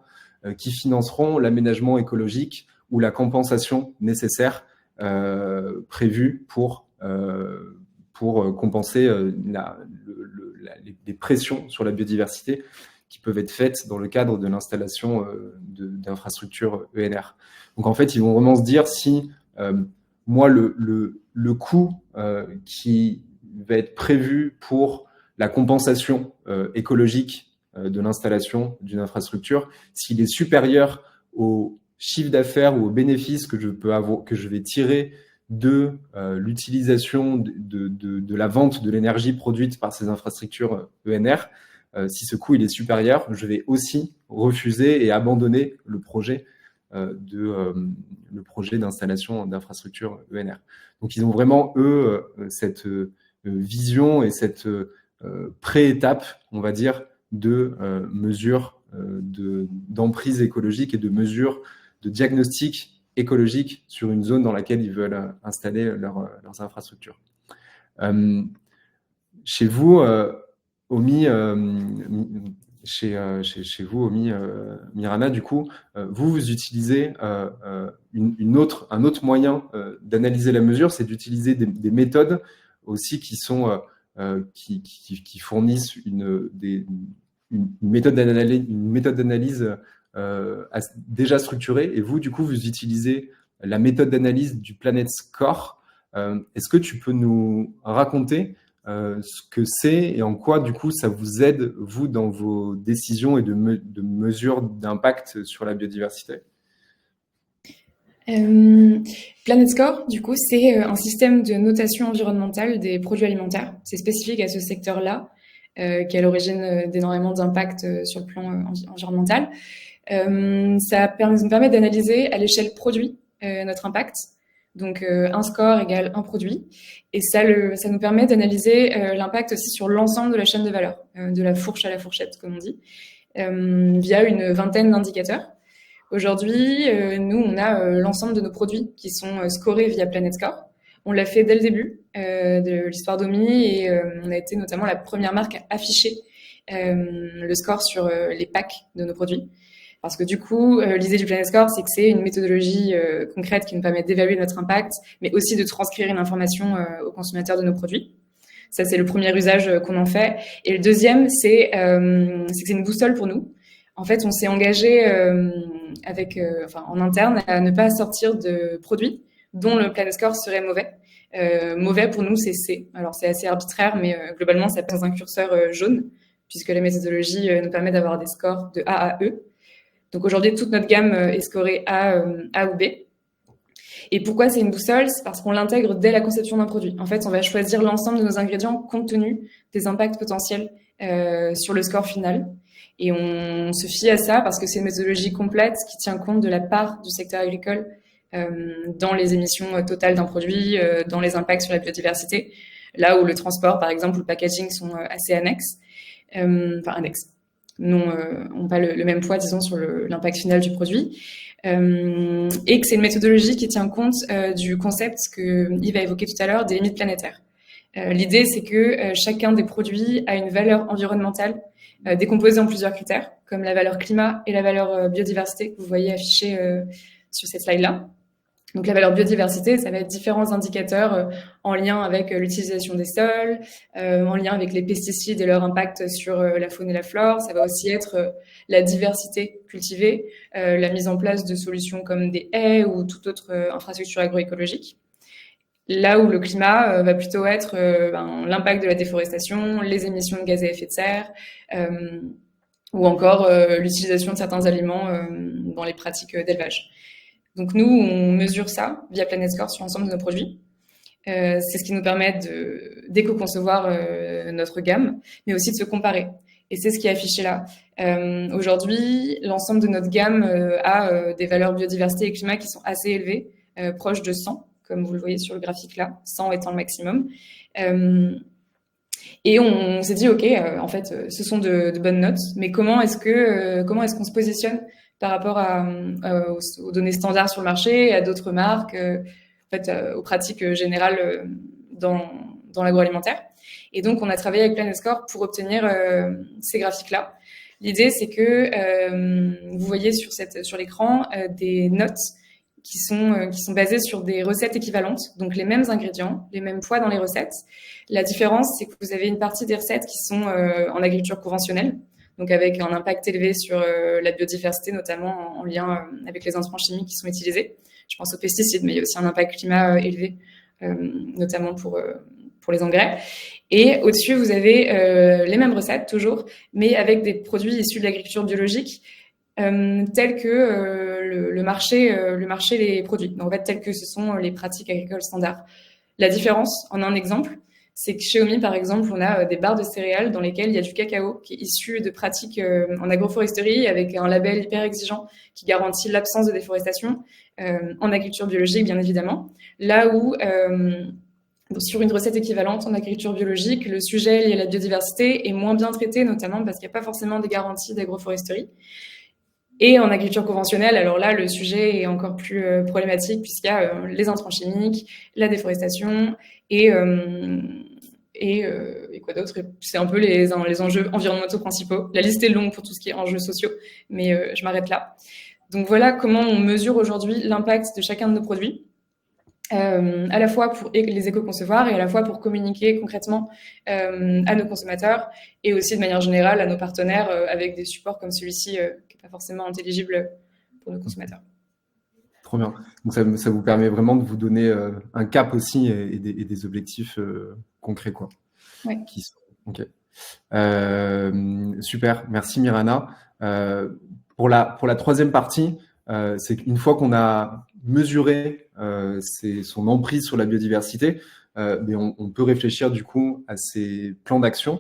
qui financeront l'aménagement écologique ou la compensation nécessaire prévue pour compenser les pressions sur la biodiversité qui peuvent être faites dans le cadre de l'installation d'infrastructures ENR. Donc en fait, ils vont vraiment se dire si moi, le coût qui va être prévu pour la compensation écologique de l'installation d'une infrastructure, s'il est supérieur au chiffre d'affaires ou aux bénéfices que je vais tirer de l'utilisation de la vente de l'énergie produite par ces infrastructures ENR, si ce coût il est supérieur, je vais aussi refuser et abandonner le projet d'installation d'infrastructures ENR. Donc, ils ont vraiment, eux, cette vision et cette pré-étape, on va dire, de mesures d'emprise écologique et de mesures de diagnostic écologique sur une zone dans laquelle ils veulent installer leurs infrastructures. Chez vous, Omi, chez vous, Omi, Mirana, du coup, vous utilisez un autre moyen d'analyser la mesure, c'est d'utiliser des méthodes aussi qui fournissent une méthode d'analyse déjà structurée. Et vous, du coup, vous utilisez la méthode d'analyse du Planet Score. Est-ce que tu peux nous raconter ce que c'est et en quoi, du coup, ça vous aide, vous, dans vos décisions et de mesures d'impact sur la biodiversité? Planet Score, du coup, c'est un système de notation environnementale des produits alimentaires. C'est spécifique à ce secteur-là, qui est à l'origine d'énormément d'impact sur le plan environnemental. Ça nous permet d'analyser à l'échelle produit notre impact. Donc, un score égale un produit. Et ça nous permet d'analyser l'impact aussi sur l'ensemble de la chaîne de valeur, de la fourche à la fourchette, comme on dit, via une vingtaine d'indicateurs. Aujourd'hui, nous, on a l'ensemble de nos produits qui sont scorés via Planet Score. On l'a fait dès le début de l'histoire d'Omi et on a été notamment la première marque à afficher le score sur les packs de nos produits. Parce que du coup, l'idée du Planet Score, c'est que c'est une méthodologie concrète qui nous permet d'évaluer notre impact, mais aussi de transcrire une information aux consommateurs de nos produits. Ça, c'est le premier usage qu'on en fait. Et le deuxième, c'est que c'est une boussole pour nous. En fait, on s'est engagé en interne à ne pas sortir de produits dont le Planet Score serait mauvais. Mauvais pour nous, c'est C. Alors, c'est assez arbitraire, mais globalement, ça passe dans un curseur jaune, puisque la méthodologie nous permet d'avoir des scores de A à E. Donc aujourd'hui, toute notre gamme est scorée A ou B. Et pourquoi c'est une boussole? C'est parce qu'on l'intègre dès la conception d'un produit. En fait, on va choisir l'ensemble de nos ingrédients compte tenu des impacts potentiels sur le score final. Et on se fie à ça parce que c'est une méthodologie complète qui tient compte de la part du secteur agricole dans les émissions totales d'un produit, dans les impacts sur la biodiversité, là où le transport, par exemple, ou le packaging sont assez annexes. Annexes. N'ont pas le même poids, disons, sur l'impact final du produit. Et que c'est une méthodologie qui tient compte du concept que Yves a évoqué tout à l'heure des limites planétaires. L'idée, c'est que chacun des produits a une valeur environnementale décomposée en plusieurs critères, comme la valeur climat et la valeur biodiversité que vous voyez affichée sur cette slide-là. Donc la valeur biodiversité, ça va être différents indicateurs en lien avec l'utilisation des sols, en lien avec les pesticides et leur impact sur la faune et la flore. Ça va aussi être la diversité cultivée, la mise en place de solutions comme des haies ou toute autre infrastructure agroécologique. Là où le climat va plutôt être l'impact de la déforestation, les émissions de gaz à effet de serre, ou encore l'utilisation de certains aliments dans les pratiques d'élevage. Donc nous, on mesure ça via Planet Score sur l'ensemble de nos produits. C'est ce qui nous permet d'éco-concevoir notre gamme, mais aussi de se comparer. Et c'est ce qui est affiché là. Aujourd'hui, l'ensemble de notre gamme a des valeurs biodiversité et climat qui sont assez élevées, proches de 100, comme vous le voyez sur le graphique là, 100 étant le maximum. Et on s'est dit, OK, en fait, ce sont de bonnes notes, mais comment est-ce qu'on se positionne par rapport aux données standards sur le marché, à d'autres marques, aux pratiques générales dans l'agroalimentaire. Et donc, on a travaillé avec Planet Score pour obtenir ces graphiques-là. L'idée, c'est que vous voyez sur l'écran des notes qui sont basées sur des recettes équivalentes, donc les mêmes ingrédients, les mêmes poids dans les recettes. La différence, c'est que vous avez une partie des recettes qui sont en agriculture conventionnelle, donc avec un impact élevé sur la biodiversité, notamment en lien avec les intrants chimiques qui sont utilisés. Je pense aux pesticides, mais il y a aussi un impact climat élevé, notamment pour les engrais. Et au-dessus, vous avez les mêmes recettes, toujours, mais avec des produits issus de l'agriculture biologique, tels que le marché les produit. Donc, en fait, tels que ce sont les pratiques agricoles standards. La différence, en un exemple, c'est que chez Omi, par exemple, on a des barres de céréales dans lesquelles il y a du cacao qui est issu de pratiques en agroforesterie avec un label hyper exigeant qui garantit l'absence de déforestation en agriculture biologique, bien évidemment. Là où, sur une recette équivalente en agriculture biologique, le sujet lié à la biodiversité est moins bien traité, notamment parce qu'il n'y a pas forcément des garanties d'agroforesterie. Et en agriculture conventionnelle, alors là, le sujet est encore plus problématique puisqu'il y a les intrants chimiques, la déforestation et quoi d'autre? C'est un peu les enjeux environnementaux principaux. La liste est longue pour tout ce qui est enjeux sociaux, mais je m'arrête là. Donc voilà comment on mesure aujourd'hui l'impact de chacun de nos produits, à la fois pour les éco-concevoir et à la fois pour communiquer concrètement à nos consommateurs et aussi de manière générale à nos partenaires avec des supports comme celui-ci qui n'est pas forcément intelligible pour nos consommateurs. Trop bien. Donc ça vous permet vraiment de vous donner un cap aussi et des objectifs concrets, quoi. Ouais. Ok. Super. Merci Mirana. Pour la troisième partie, c'est qu'une fois qu'on a mesuré son emprise sur la biodiversité, mais on peut réfléchir du coup à ces plans d'action.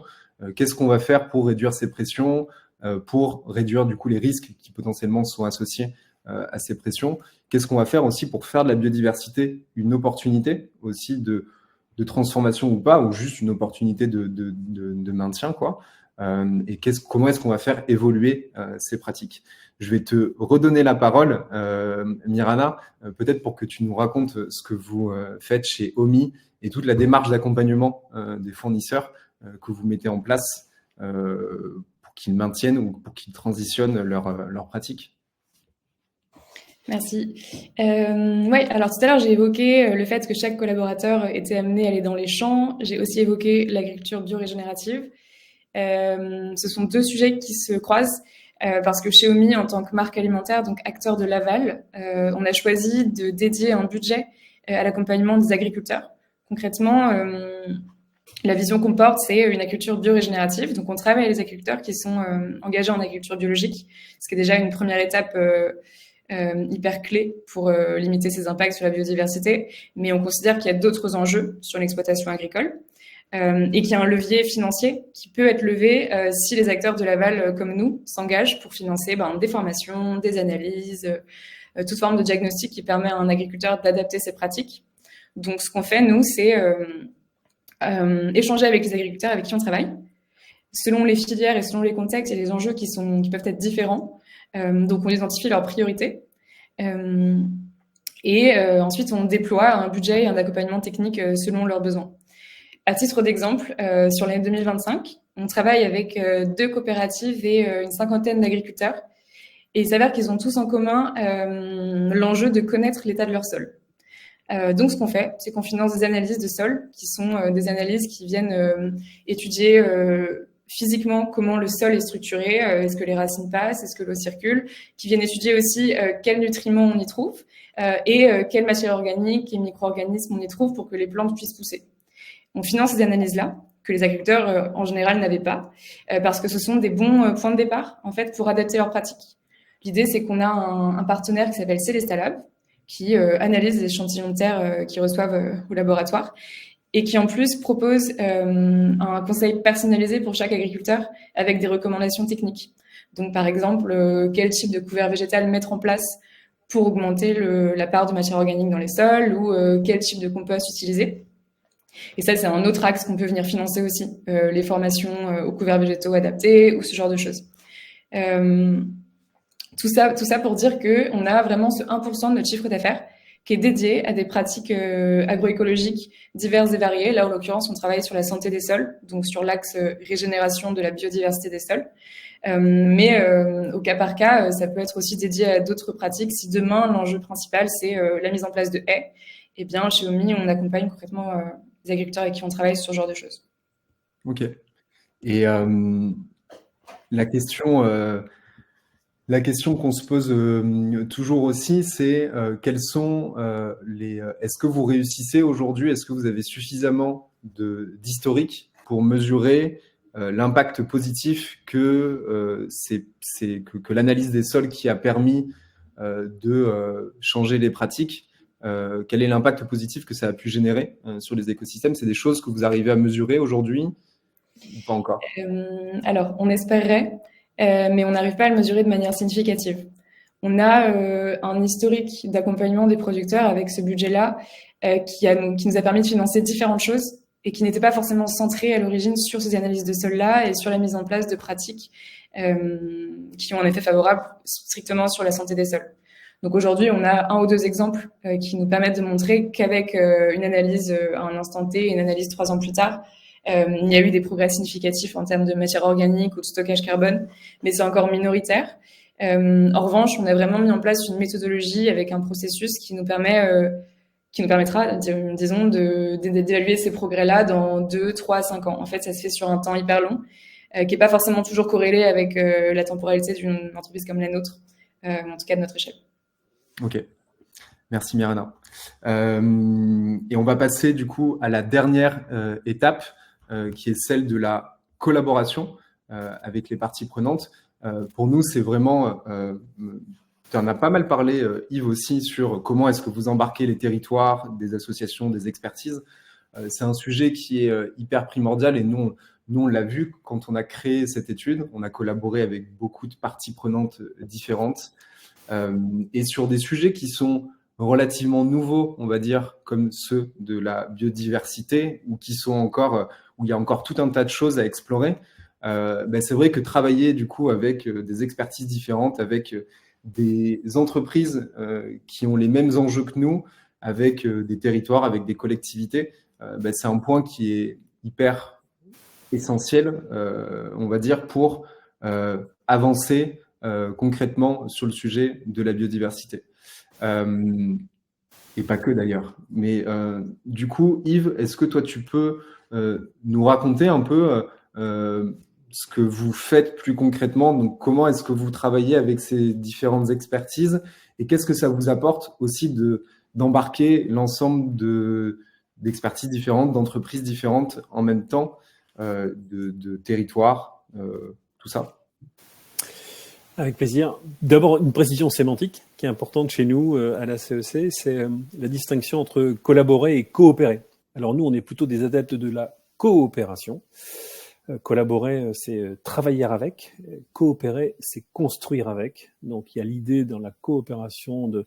Qu'est-ce qu'on va faire pour réduire ces pressions, pour réduire du coup les risques qui potentiellement sont associés à ces pressions? Qu'est-ce qu'on va faire aussi pour faire de la biodiversité une opportunité aussi de transformation ou pas, ou juste une opportunité de maintien, quoi. et comment est-ce qu'on va faire évoluer ces pratiques. Je vais te redonner la parole, Mirana, peut-être pour que tu nous racontes ce que vous faites chez OMI et toute la démarche d'accompagnement des fournisseurs que vous mettez en place pour qu'ils maintiennent ou pour qu'ils transitionnent leurs pratiques. Merci. Ouais, alors tout à l'heure, j'ai évoqué le fait que chaque collaborateur était amené à aller dans les champs. J'ai aussi évoqué l'agriculture biorégénérative. Ce sont deux sujets qui se croisent parce que chez OMI, en tant que marque alimentaire, donc acteur de l'aval, on a choisi de dédier un budget à l'accompagnement des agriculteurs. Concrètement, la vision qu'on porte, c'est une agriculture biorégénérative. Donc, on travaille avec les agriculteurs qui sont engagés en agriculture biologique, ce qui est déjà une première étape hyper clé pour limiter ses impacts sur la biodiversité. Mais on considère qu'il y a d'autres enjeux sur l'exploitation agricole et qu'il y a un levier financier qui peut être levé si les acteurs de l'aval comme nous s'engagent pour financer des formations, des analyses, toute forme de diagnostic qui permet à un agriculteur d'adapter ses pratiques. Donc, ce qu'on fait, nous, c'est échanger avec les agriculteurs avec qui on travaille. Selon les filières et selon les contextes, il y a des enjeux qui peuvent être différents. Donc, on identifie leurs priorités. Ensuite, on déploie un budget et un accompagnement technique selon leurs besoins. À titre d'exemple, sur l'année 2025, on travaille avec 2 coopératives et une 50aine d'agriculteurs. Et il s'avère qu'ils ont tous en commun l'enjeu de connaître l'état de leur sol. Donc, ce qu'on fait, c'est qu'on finance des analyses de sol, qui sont des analyses qui viennent étudier physiquement comment le sol est structuré, est-ce que les racines passent, est-ce que l'eau circule, qui viennent étudier aussi quels nutriments on y trouve et quelles matières organiques et micro-organismes on y trouve pour que les plantes puissent pousser. On finance ces analyses-là, que les agriculteurs en général n'avaient pas, parce que ce sont des bons points de départ en fait pour adapter leurs pratiques. L'idée, c'est qu'on a un partenaire qui s'appelle Célestalab, qui analyse les échantillons de terre qu'ils reçoivent au laboratoire et qui en plus propose un conseil personnalisé pour chaque agriculteur avec des recommandations techniques. Donc par exemple, quel type de couvert végétal mettre en place pour augmenter la part de matière organique dans les sols ou quel type de compost utiliser. Et ça, c'est un autre axe qu'on peut venir financer aussi, les formations aux couverts végétaux adaptés ou ce genre de choses. Tout ça pour dire qu'on a vraiment ce 1% de notre chiffre d'affaires qui est dédié à des pratiques agroécologiques diverses et variées. Là, en l'occurrence, on travaille sur la santé des sols, donc sur l'axe régénération de la biodiversité des sols. Mais au cas par cas, ça peut être aussi dédié à d'autres pratiques. Si demain, l'enjeu principal, c'est la mise en place de haies, eh bien, chez OMI, on accompagne concrètement les agriculteurs avec qui on travaille sur ce genre de choses. Ok. Et la question qu'on se pose toujours aussi, c'est quels sont est-ce que vous réussissez aujourd'hui, est-ce que vous avez suffisamment d'historique pour mesurer l'impact positif que l'analyse des sols qui a permis de changer les pratiques, quel est l'impact positif que ça a pu générer sur les écosystèmes? C'est des choses que vous arrivez à mesurer aujourd'hui ou pas encore? Alors, on espérerait, mais on n'arrive pas à le mesurer de manière significative. On a un historique d'accompagnement des producteurs avec ce budget-là qui nous a permis de financer différentes choses et qui n'était pas forcément centré à l'origine sur ces analyses de sol-là et sur la mise en place de pratiques qui ont un effet favorable strictement sur la santé des sols. Donc aujourd'hui, on a 1 ou 2 exemples qui nous permettent de montrer qu'avec une analyse à un instant T et une analyse 3 ans plus tard, il y a eu des progrès significatifs en termes de matière organique ou de stockage carbone, mais c'est encore minoritaire. En revanche, on a vraiment mis en place une méthodologie avec un processus qui nous permettra, disons, d'évaluer ces progrès-là dans 2, 3, 5 ans. En fait, ça se fait sur un temps hyper long, qui n'est pas forcément toujours corrélé avec la temporalité d'une entreprise comme la nôtre, en tout cas de notre échelle. Ok, merci Mirana. Et on va passer du coup à la dernière étape, qui est celle de la collaboration avec les parties prenantes. Pour nous, c'est vraiment, tu en as pas mal parlé, Yves, aussi, sur comment est-ce que vous embarquez les territoires, des associations, des expertises. C'est un sujet qui est hyper primordial et nous, on l'a vu quand on a créé cette étude. On a collaboré avec beaucoup de parties prenantes différentes et sur des sujets qui sont relativement nouveaux, on va dire, comme ceux de la biodiversité, ou qui sont encore, où il y a encore tout un tas de choses à explorer. c'est vrai que travailler du coup avec des expertises différentes, avec des entreprises qui ont les mêmes enjeux que nous, avec des territoires, avec des collectivités, c'est un point qui est hyper essentiel, on va dire, pour avancer concrètement sur le sujet de la biodiversité. Et pas que d'ailleurs. Mais du coup, Yves, est-ce que toi, tu peux nous raconter un peu ce que vous faites plus concrètement? Donc, comment est-ce que vous travaillez avec ces différentes expertises et qu'est-ce que ça vous apporte aussi d'embarquer l'ensemble d'expertises différentes, d'entreprises différentes en même temps, de territoires, tout ça? Avec plaisir. D'abord, une précision sémantique qui est importante chez nous à la CEC, c'est la distinction entre collaborer et coopérer. Alors nous, on est plutôt des adeptes de la coopération. Collaborer, c'est travailler avec. Coopérer, c'est construire avec. Donc il y a l'idée dans la coopération de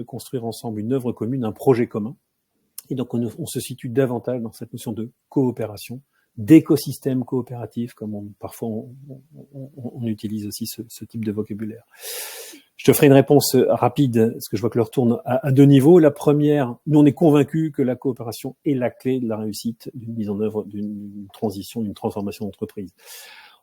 construire ensemble une œuvre commune, un projet commun. Et donc on se situe davantage dans cette notion de coopération, d'écosystème coopératif, comme parfois on utilise aussi ce type de vocabulaire. Je te ferai une réponse rapide, parce que je vois que l'heure tourne à deux niveaux. La première, nous on est convaincus que la coopération est la clé de la réussite d'une mise en œuvre, d'une transition, d'une transformation d'entreprise.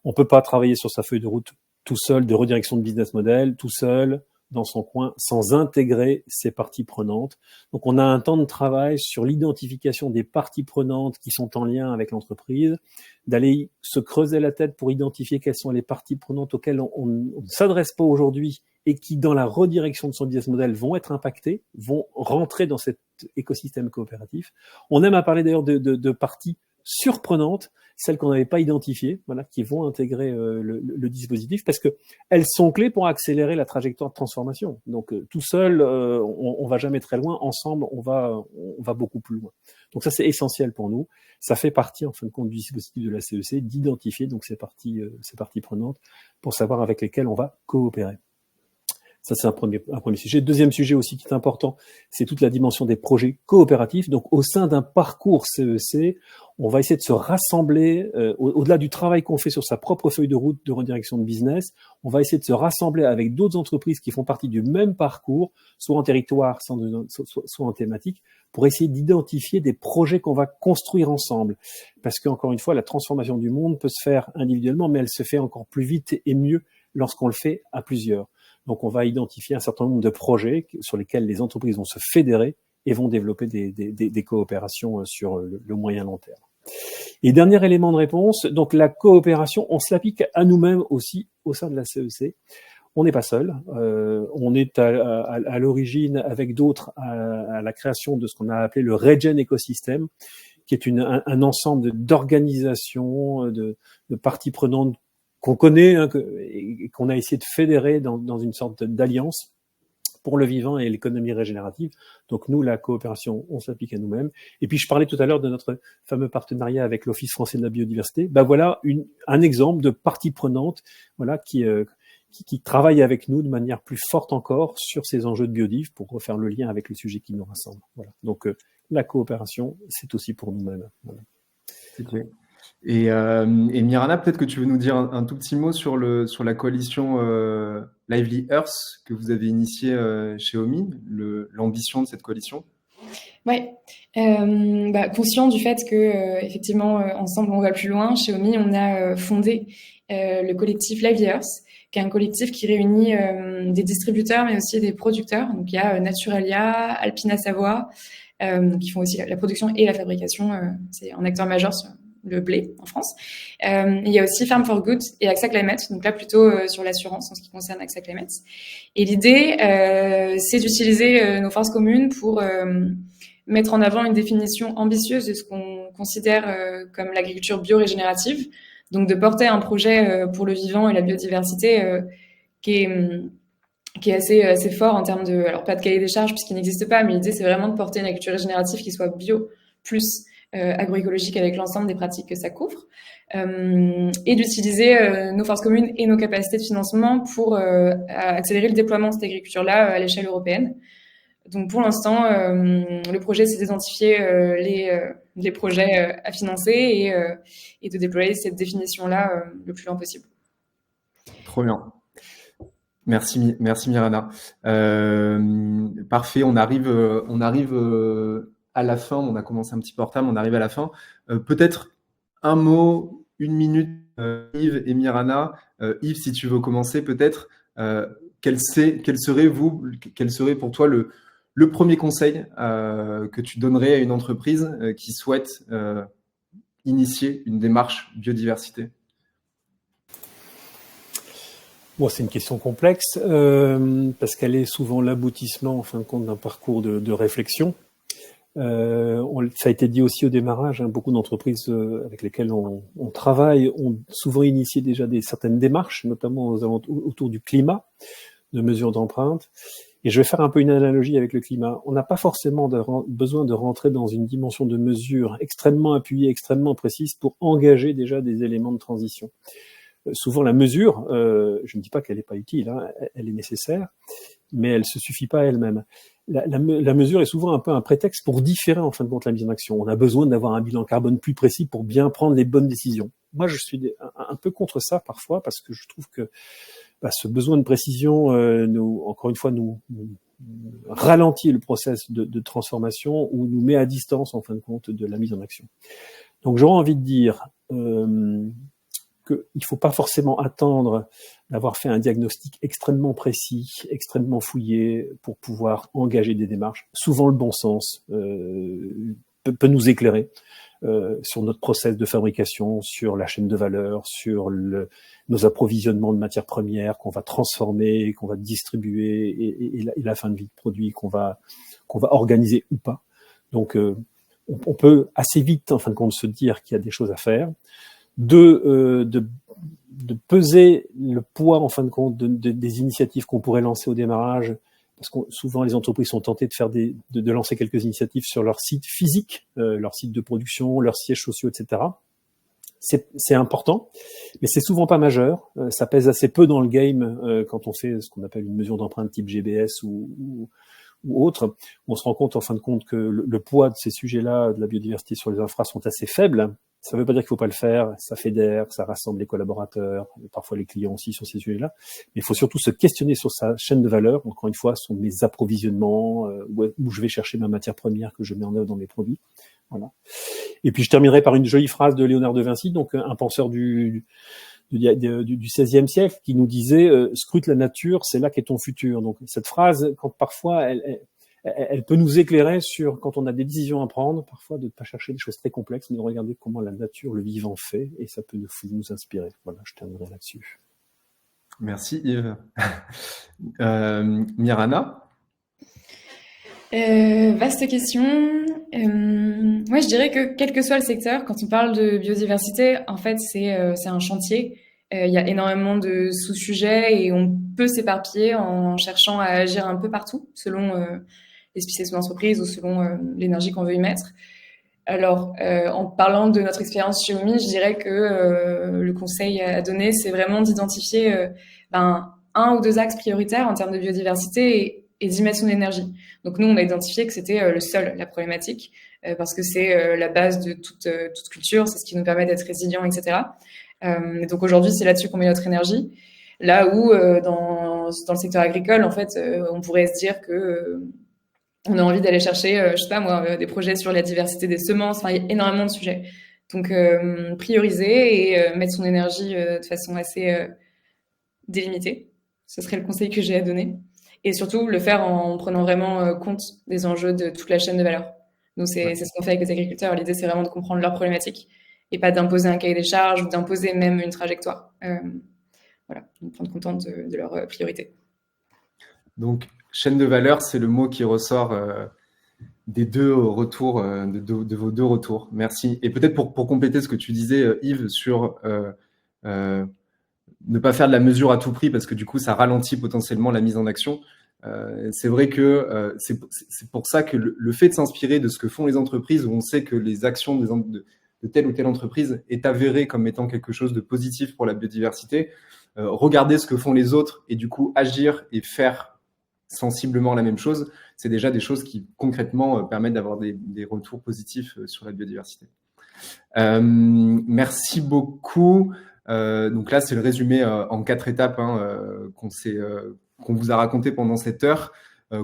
On peut pas travailler sur sa feuille de route tout seul, de redirection de business model, tout seul, dans son coin, sans intégrer ses parties prenantes. Donc, on a un temps de travail sur l'identification des parties prenantes qui sont en lien avec l'entreprise, d'aller se creuser la tête pour identifier quelles sont les parties prenantes auxquelles on ne s'adresse pas aujourd'hui et qui, dans la redirection de son business model, vont être impactées, vont rentrer dans cet écosystème coopératif. On aime à parler d'ailleurs de parties surprenantes, celles qu'on n'avait pas identifiées, voilà, qui vont intégrer le dispositif, parce que elles sont clés pour accélérer la trajectoire de transformation. Donc tout seul, on va jamais très loin. Ensemble, on va beaucoup plus loin. Donc ça, c'est essentiel pour nous. Ça fait partie, en fin de compte, du dispositif de la CEC d'identifier donc ces parties prenantes pour savoir avec lesquelles on va coopérer. Ça, c'est un premier sujet. Deuxième sujet aussi qui est important, c'est toute la dimension des projets coopératifs. Donc, au sein d'un parcours CEC, on va essayer de se rassembler, au-delà du travail qu'on fait sur sa propre feuille de route de redirection de business, on va essayer de se rassembler avec d'autres entreprises qui font partie du même parcours, soit en territoire, soit en thématique, pour essayer d'identifier des projets qu'on va construire ensemble. Parce qu'encore une fois, la transformation du monde peut se faire individuellement, mais elle se fait encore plus vite et mieux lorsqu'on le fait à plusieurs. Donc, on va identifier un certain nombre de projets sur lesquels les entreprises vont se fédérer et vont développer des coopérations sur le moyen long terme. Et dernier élément de réponse, donc la coopération, on se l'applique à nous-mêmes aussi au sein de la CEC. On n'est pas seul, on est à l'origine avec d'autres à la création de ce qu'on a appelé le Regen Ecosystem, qui est un ensemble d'organisations, de parties prenantes qu'on connaît et qu'on a essayé de fédérer dans une sorte d'alliance pour le vivant et l'économie régénérative. Donc nous, la coopération, on s'applique à nous-mêmes. Et puis je parlais tout à l'heure de notre fameux partenariat avec l'Office français de la biodiversité. Voilà un exemple de partie prenante, voilà, qui travaille avec nous de manière plus forte encore sur ces enjeux de biodiv pour refaire le lien avec le sujet qui nous rassemble. Voilà. Donc la coopération, c'est aussi pour nous-mêmes. Voilà. Okay. Et Mirana, peut-être que tu veux nous dire un tout petit mot sur la coalition Lively Earth que vous avez initiée chez OMI, l'ambition de cette coalition. Oui, conscient du fait que effectivement ensemble on va plus loin. Chez OMI, on a fondé le collectif Lively Earth, qui est un collectif qui réunit des distributeurs mais aussi des producteurs. Donc il y a Naturalia, Alpina Savoie, qui font aussi la production et la fabrication. C'est un acteur majeur sur le blé en France. Il y a aussi Farm for Good et AXA Climate, donc là plutôt sur l'assurance en ce qui concerne AXA Climate. Et l'idée, c'est d'utiliser nos forces communes pour mettre en avant une définition ambitieuse de ce qu'on considère comme l'agriculture biorégénérative, donc de porter un projet pour le vivant et la biodiversité qui est assez fort en termes de, alors pas de cahier des charges puisqu'il n'existe pas, mais l'idée c'est vraiment de porter une agriculture régénérative qui soit bio plus agroécologique avec l'ensemble des pratiques que ça couvre, et d'utiliser nos forces communes et nos capacités de financement pour accélérer le déploiement de cette agriculture-là à l'échelle européenne. Donc pour l'instant, le projet, c'est d'identifier les projets à financer et de déployer cette définition-là le plus loin possible. Trop bien. Merci Mirana. Parfait, on arrive à la fin. On a commencé un petit peu en retard, mais on arrive à la fin. Peut-être un mot, une minute, Yves et Mirana. Yves, si tu veux commencer, peut-être, quel serait pour toi le premier conseil que tu donnerais à une entreprise qui souhaite initier une démarche biodiversité? Bon, c'est une question complexe parce qu'elle est souvent l'aboutissement, en fin de compte, d'un parcours de réflexion. Ça a été dit aussi au démarrage, hein, beaucoup d'entreprises avec lesquelles on travaille ont souvent initié déjà certaines démarches, notamment autour du climat, de mesures d'empreinte. Et je vais faire un peu une analogie avec le climat. On n'a pas forcément besoin de rentrer dans une dimension de mesure extrêmement appuyée, extrêmement précise pour engager déjà des éléments de transition. Souvent la mesure, je ne dis pas qu'elle n'est pas utile, hein, elle est nécessaire, mais elle se suffit pas elle-même. La mesure est souvent un peu un prétexte pour différer en fin de compte la mise en action. On a besoin d'avoir un bilan carbone plus précis pour bien prendre les bonnes décisions. Moi, je suis un peu contre ça parfois parce que je trouve que ce besoin de précision, encore une fois, nous ralentit le process de transformation ou nous met à distance en fin de compte de la mise en action. Donc j'aurais envie de dire qu'il ne faut pas forcément attendre d'avoir fait un diagnostic extrêmement précis, extrêmement fouillé pour pouvoir engager des démarches. Souvent, le bon sens peut nous éclairer sur notre process de fabrication, sur la chaîne de valeur, sur nos approvisionnements de matières premières qu'on va transformer, qu'on va distribuer et la fin de vie de produit qu'on va organiser ou pas. Donc, on peut assez vite, en fin de compte, se dire qu'il y a des choses à faire. De peser le poids en fin de compte des initiatives qu'on pourrait lancer au démarrage, parce que souvent les entreprises sont tentées de lancer quelques initiatives sur leur site physique, leur site de production, leurs sièges sociaux, etc. C'est important, mais c'est souvent pas majeur. Ça pèse assez peu dans le game quand on fait ce qu'on appelle une mesure d'empreinte type GBS ou autre. On se rend compte en fin de compte que le poids de ces sujets-là, de la biodiversité sur les infras, sont assez faibles. Ça ne veut pas dire qu'il ne faut pas le faire, ça fédère, ça rassemble les collaborateurs, parfois les clients aussi sur ces sujets-là. Mais il faut surtout se questionner sur sa chaîne de valeur. Encore une fois, sont mes approvisionnements, où je vais chercher ma matière première que je mets en œuvre dans mes produits. Voilà. Et puis je terminerai par une jolie phrase de Léonard de Vinci, donc un penseur du XVIe siècle, qui nous disait scrute la nature, c'est là qu'est ton futur. Donc cette phrase, quand parfois elle peut nous éclairer sur, quand on a des décisions à prendre, parfois de ne pas chercher des choses très complexes, mais de regarder comment la nature, le vivant fait, et ça peut nous inspirer. Voilà, je terminerai là-dessus. Merci Yves. Mirana? Vaste question. Moi, je dirais que quel que soit le secteur, quand on parle de biodiversité, en fait, c'est un chantier. Il y a énormément de sous-sujets et on peut s'éparpiller en cherchant à agir un peu partout, selon les spécialités de l'entreprise ou selon l'énergie qu'on veut y mettre. Alors, en parlant de notre expérience chez OMI, je dirais que le conseil à donner, c'est vraiment d'identifier un ou deux axes prioritaires en termes de biodiversité et d'y mettre son énergie. Donc nous, on a identifié que c'était le sol, la problématique, parce que c'est la base de toute culture, c'est ce qui nous permet d'être résilients, etc. Donc aujourd'hui, c'est là-dessus qu'on met notre énergie. Là où dans le secteur agricole, en fait, on pourrait se dire que on a envie d'aller chercher, je sais pas moi, des projets sur la diversité des semences. Enfin, il y a énormément de sujets. Donc prioriser et mettre son énergie de façon assez délimitée. Ce serait le conseil que j'ai à donner. Et surtout, le faire en prenant vraiment compte des enjeux de toute la chaîne de valeur. Donc, c'est ce qu'on fait avec les agriculteurs. L'idée, c'est vraiment de comprendre leurs problématiques et pas d'imposer un cahier des charges ou d'imposer même une trajectoire. Voilà, donc prendre compte de leurs priorités. Donc, chaîne de valeur, c'est le mot qui ressort des deux retours, de vos deux retours. Merci. Et peut-être pour compléter ce que tu disais, Yves, sur ne pas faire de la mesure à tout prix parce que du coup, ça ralentit potentiellement la mise en action. C'est vrai que c'est pour ça que le fait de s'inspirer de ce que font les entreprises, où on sait que les actions de telle ou telle entreprise est avéré comme étant quelque chose de positif pour la biodiversité, regarder ce que font les autres et du coup agir et faire sensiblement la même chose, c'est déjà des choses qui concrètement permettent d'avoir des retours positifs sur la biodiversité. Merci beaucoup. Donc là, c'est le résumé en 4 étapes qu'on vous a raconté pendant cette heure.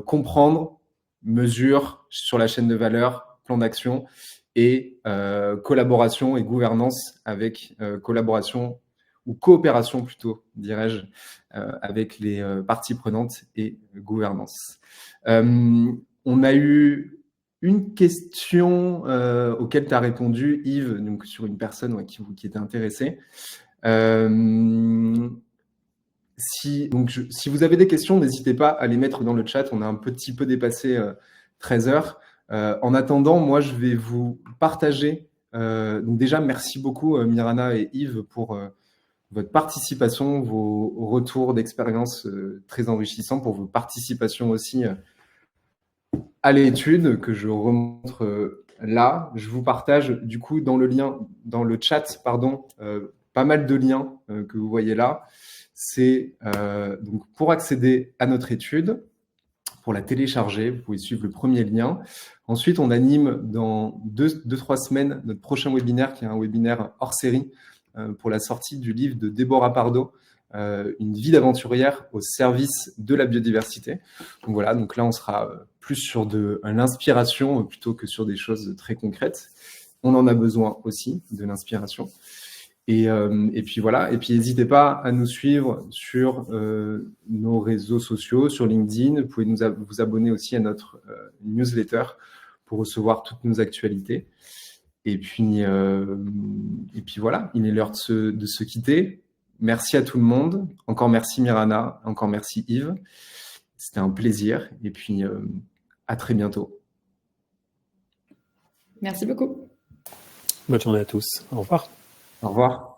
Comprendre, mesure sur la chaîne de valeur, plan d'action et collaboration et gouvernance avec collaboration ou coopération plutôt, dirais-je, avec les parties prenantes et gouvernance. On a eu une question auquel tu as répondu, Yves, donc sur une personne qui était intéressée. Si vous avez des questions, n'hésitez pas à les mettre dans le chat. On a un petit peu dépassé 13 heures. En attendant, moi, je vais vous partager. Donc déjà, merci beaucoup Mirana et Yves pour votre participation, vos retours d'expérience très enrichissants, pour vos participations aussi à l'étude que je remontre là. Je vous partage du coup dans le chat, pas mal de liens que vous voyez là. C'est donc pour accéder à notre étude, pour la télécharger, vous pouvez suivre le premier lien. Ensuite, on anime dans 2-3 semaines notre prochain webinaire, qui est un webinaire hors série pour la sortie du livre de Déborah Pardo, Une vie d'aventurière au service de la biodiversité. Donc voilà, donc là, on sera plus sur de l'inspiration plutôt que sur des choses très concrètes. On en a besoin aussi de l'inspiration. Et puis voilà, et puis n'hésitez pas à nous suivre sur nos réseaux sociaux, sur LinkedIn. Vous pouvez vous abonner aussi à notre newsletter pour recevoir toutes nos actualités. Et puis voilà, il est l'heure de se quitter. Merci à tout le monde. Encore merci Mirana, encore merci Yves. C'était un plaisir. Et puis à très bientôt. Merci beaucoup. Bonne journée à tous. Au revoir. Au revoir.